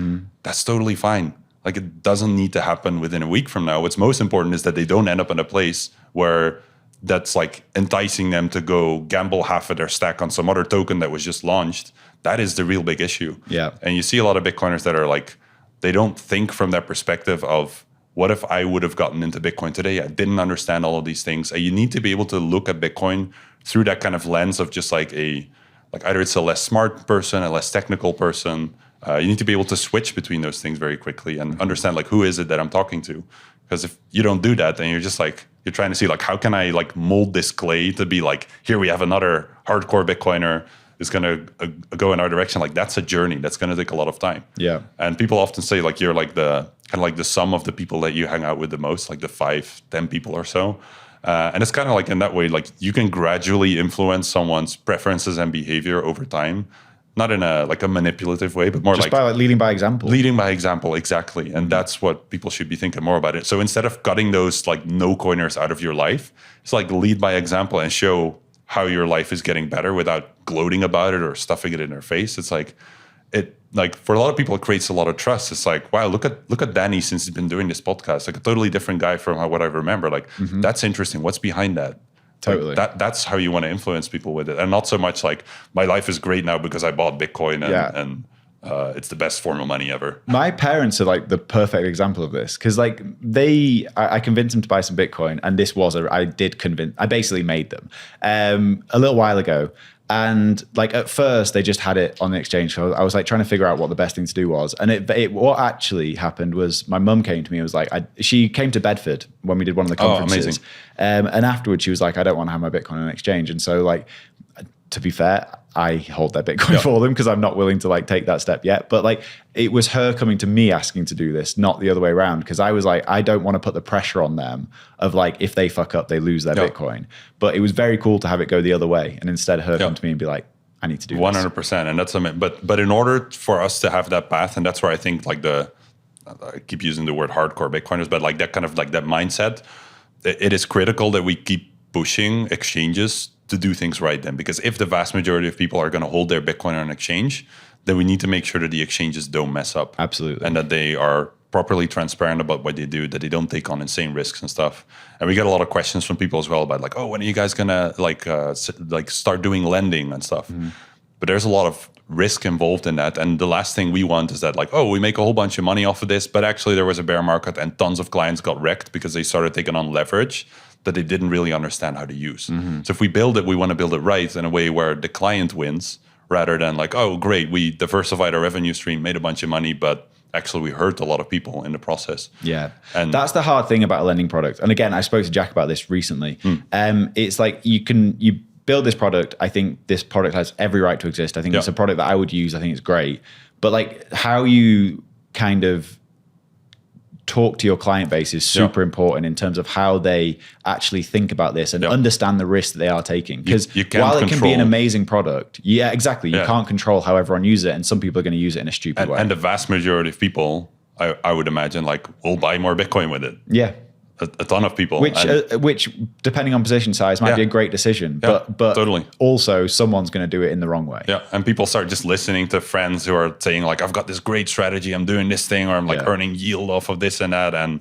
That's totally fine. Like it doesn't need to happen within a week from now. What's most important is that they don't end up in a place where that's like enticing them to go gamble half of their stack on some other token that was just launched. That is the real big issue. Yeah. And you see a lot of Bitcoiners that are like, they don't think from that perspective of what if I would have gotten into Bitcoin today? I didn't understand all of these things. And you need to be able to look at Bitcoin through that kind of lens of just like either it's a less smart person, a less technical person. You need to be able to switch between those things very quickly and understand like who is it that I'm talking to. Because if you don't do that, then you're just like, you're trying to see like, how can I like mold this clay to be like, here we have another hardcore Bitcoiner is going to go in our direction. Like that's a journey. That's going to take a lot of time. Yeah. And people often say like, you're like the kind of like the sum of the people that you hang out with the most, like the 5, 10 people or so. And it's kind of like in that way, like you can gradually influence someone's preferences and behavior over time, not in a like a manipulative way, but more just by like leading by example. Leading by example, exactly. And that's what people should be thinking more about it. So instead of cutting those like no coiners out of your life, it's like lead by example and show how your life is getting better without gloating about it or stuffing it in their face. It's like for a lot of people, it creates a lot of trust. It's like, wow, look at Danny since he's been doing this podcast, like a totally different guy from what I remember. Like that's interesting. What's behind that? Totally. Like that's how you want to influence people with it. And not so much like my life is great now because I bought Bitcoin and it's the best form of money ever. My parents are like the perfect example of this because like I convinced them to buy some Bitcoin, and I basically made them a little while ago. And like at first they just had it on the exchange. So I was like trying to figure out what the best thing to do was. And what actually happened was my mum came to me and was like, she came to Bedford when we did one of the conferences. Amazing. And afterwards she was like, I don't want to have my Bitcoin on an exchange. And so like, to be fair, I hold their Bitcoin for them because I'm not willing to like take that step yet. But like it was her coming to me asking to do this, not the other way around. Because I was like, I don't want to put the pressure on them of like, if they fuck up, they lose their Bitcoin. But it was very cool to have it go the other way. And instead her come to me and be like, I need to do 100%. This. And that's but in order for us to have that path, and that's where I think like I keep using the word hardcore Bitcoiners, but like that kind of like that mindset, it is critical that we keep pushing exchanges to do things right then. Because if the vast majority of people are going to hold their Bitcoin on an exchange, then we need to make sure that the exchanges don't mess up. Absolutely. And that they are properly transparent about what they do, that they don't take on insane risks and stuff. And we get a lot of questions from people as well about like, oh, when are you guys going to start doing lending and stuff? But there's a lot of risk involved in that. And the last thing we want is that like, oh, we make a whole bunch of money off of this, but actually there was a bear market and tons of clients got wrecked because they started taking on leverage that they didn't really understand how to use. So if we build it, we want to build it right in a way where the client wins rather than like, oh, great, we diversified our revenue stream, made a bunch of money, but actually we hurt a lot of people in the process. Yeah. And that's the hard thing about a lending product. And again, I spoke to Jack about this recently. It's like you build this product. I think this product has every right to exist. I think it's a product that I would use. I think it's great. But like how you kind of talk to your client base is super important in terms of how they actually think about this and understand the risk that they are taking. Because while it can be an amazing product, you can't control how everyone uses it, and some people are going to use it in a stupid way. And the vast majority of people, I would imagine, like will buy more Bitcoin with it. Yeah. A ton of people. Which depending on position size, might be a great decision. But totally. Also, someone's going to do it in the wrong way. Yeah, and people start just listening to friends who are saying like, I've got this great strategy, I'm doing this thing, or I'm like earning yield off of this and that. And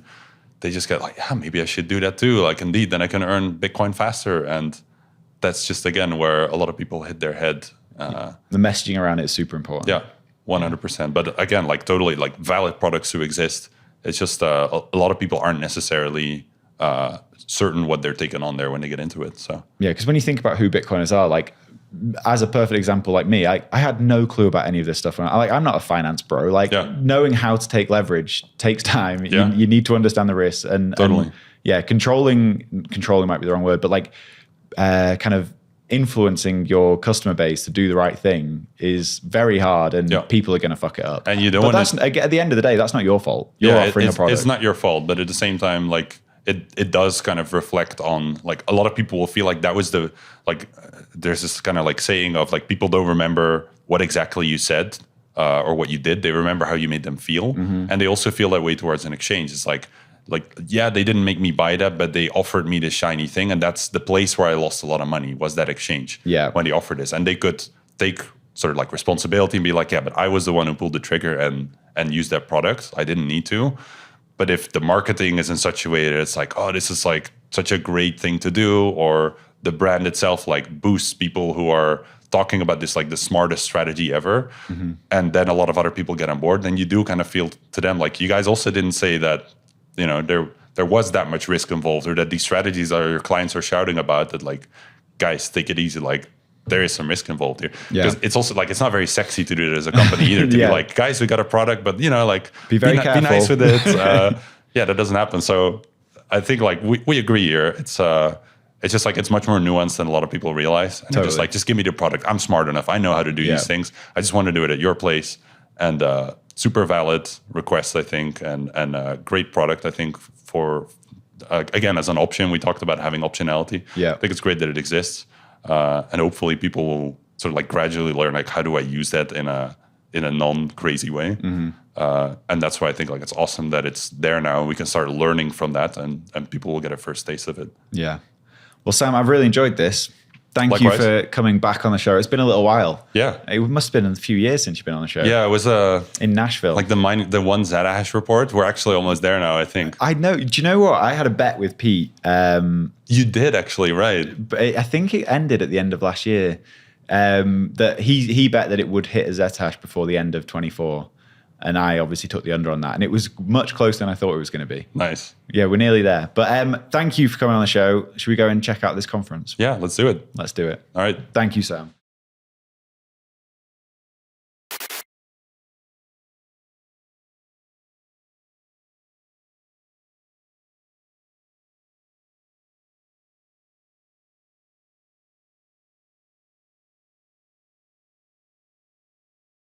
they just get like, yeah, maybe I should do that too. Like, indeed, then I can earn Bitcoin faster. And that's just, again, where a lot of people hit their head. The messaging around it is super important. Yeah, 100%. But again, like totally like valid products to exist. It's just a lot of people aren't necessarily certain what they're taking on there when they get into it. So yeah, because when you think about who Bitcoiners are, like as a perfect example, like me, I had no clue about any of this stuff. I'm not a finance bro. Like knowing how to take leverage takes time. You need to understand the risks and controlling might be the wrong word, but like kind of influencing your customer base to do the right thing is very hard, and people are going to fuck it up. And you don't want to, at the end of the day, that's not your fault. You're offering a product. It's not your fault, but at the same time, like it does kind of reflect on, like, a lot of people will feel like that was the, like, there's this kind of like saying of like, people don't remember what exactly you said or what you did. They remember how you made them feel. And they also feel that way towards an exchange. It's like, yeah, they didn't make me buy that, but they offered me this shiny thing. And that's the place where I lost a lot of money, was that exchange. When they offered this. And they could take sort of like responsibility and be like, yeah, but I was the one who pulled the trigger and used that product. I didn't need to. But if the marketing is in such a way that it's like, oh, this is like such a great thing to do, or the brand itself like boosts people who are talking about this like the smartest strategy ever, and then a lot of other people get on board, then you do kind of feel to them like, you guys also didn't say that, you know, there was that much risk involved, or that these strategies that your clients are shouting about, that like, guys, take it easy, like there is some risk involved here. Because it's also like, it's not very sexy to do it as a company either, to be like, guys, we got a product, but you know, like be nice with it. That doesn't happen. So I think like we agree here. It's just like, it's much more nuanced than a lot of people realize. And just like, just give me the product. I'm smart enough. I know how to do these things. I just want to do it at your place. And super valid request, I think, and a great product, I think, for again, as an option. We talked about having optionality. I think it's great that it exists. And hopefully people will sort of like gradually learn, like, how do I use that in a non-crazy way? And that's why I think like it's awesome that it's there now. We can start learning from that, and people will get a first taste of it. Yeah. Well, Sam, I've really enjoyed this. Thank you for coming back on the show. It's been a little while. It must have been a few years since you've been on the show. It was in Nashville. Like the one Zetahash report. We're actually almost there now, I think. I know. Do you know what? I had a bet with Pete. You did actually, right? But I think it ended at the end of last year. That he bet that it would hit a Zetahash before the end of 24. And I obviously took the under on that. And it was much closer than I thought it was going to be. Nice. Yeah, we're nearly there. But thank you for coming on the show. Should we go and check out this conference? Yeah, let's do it. Let's do it. All right. Thank you, Sam.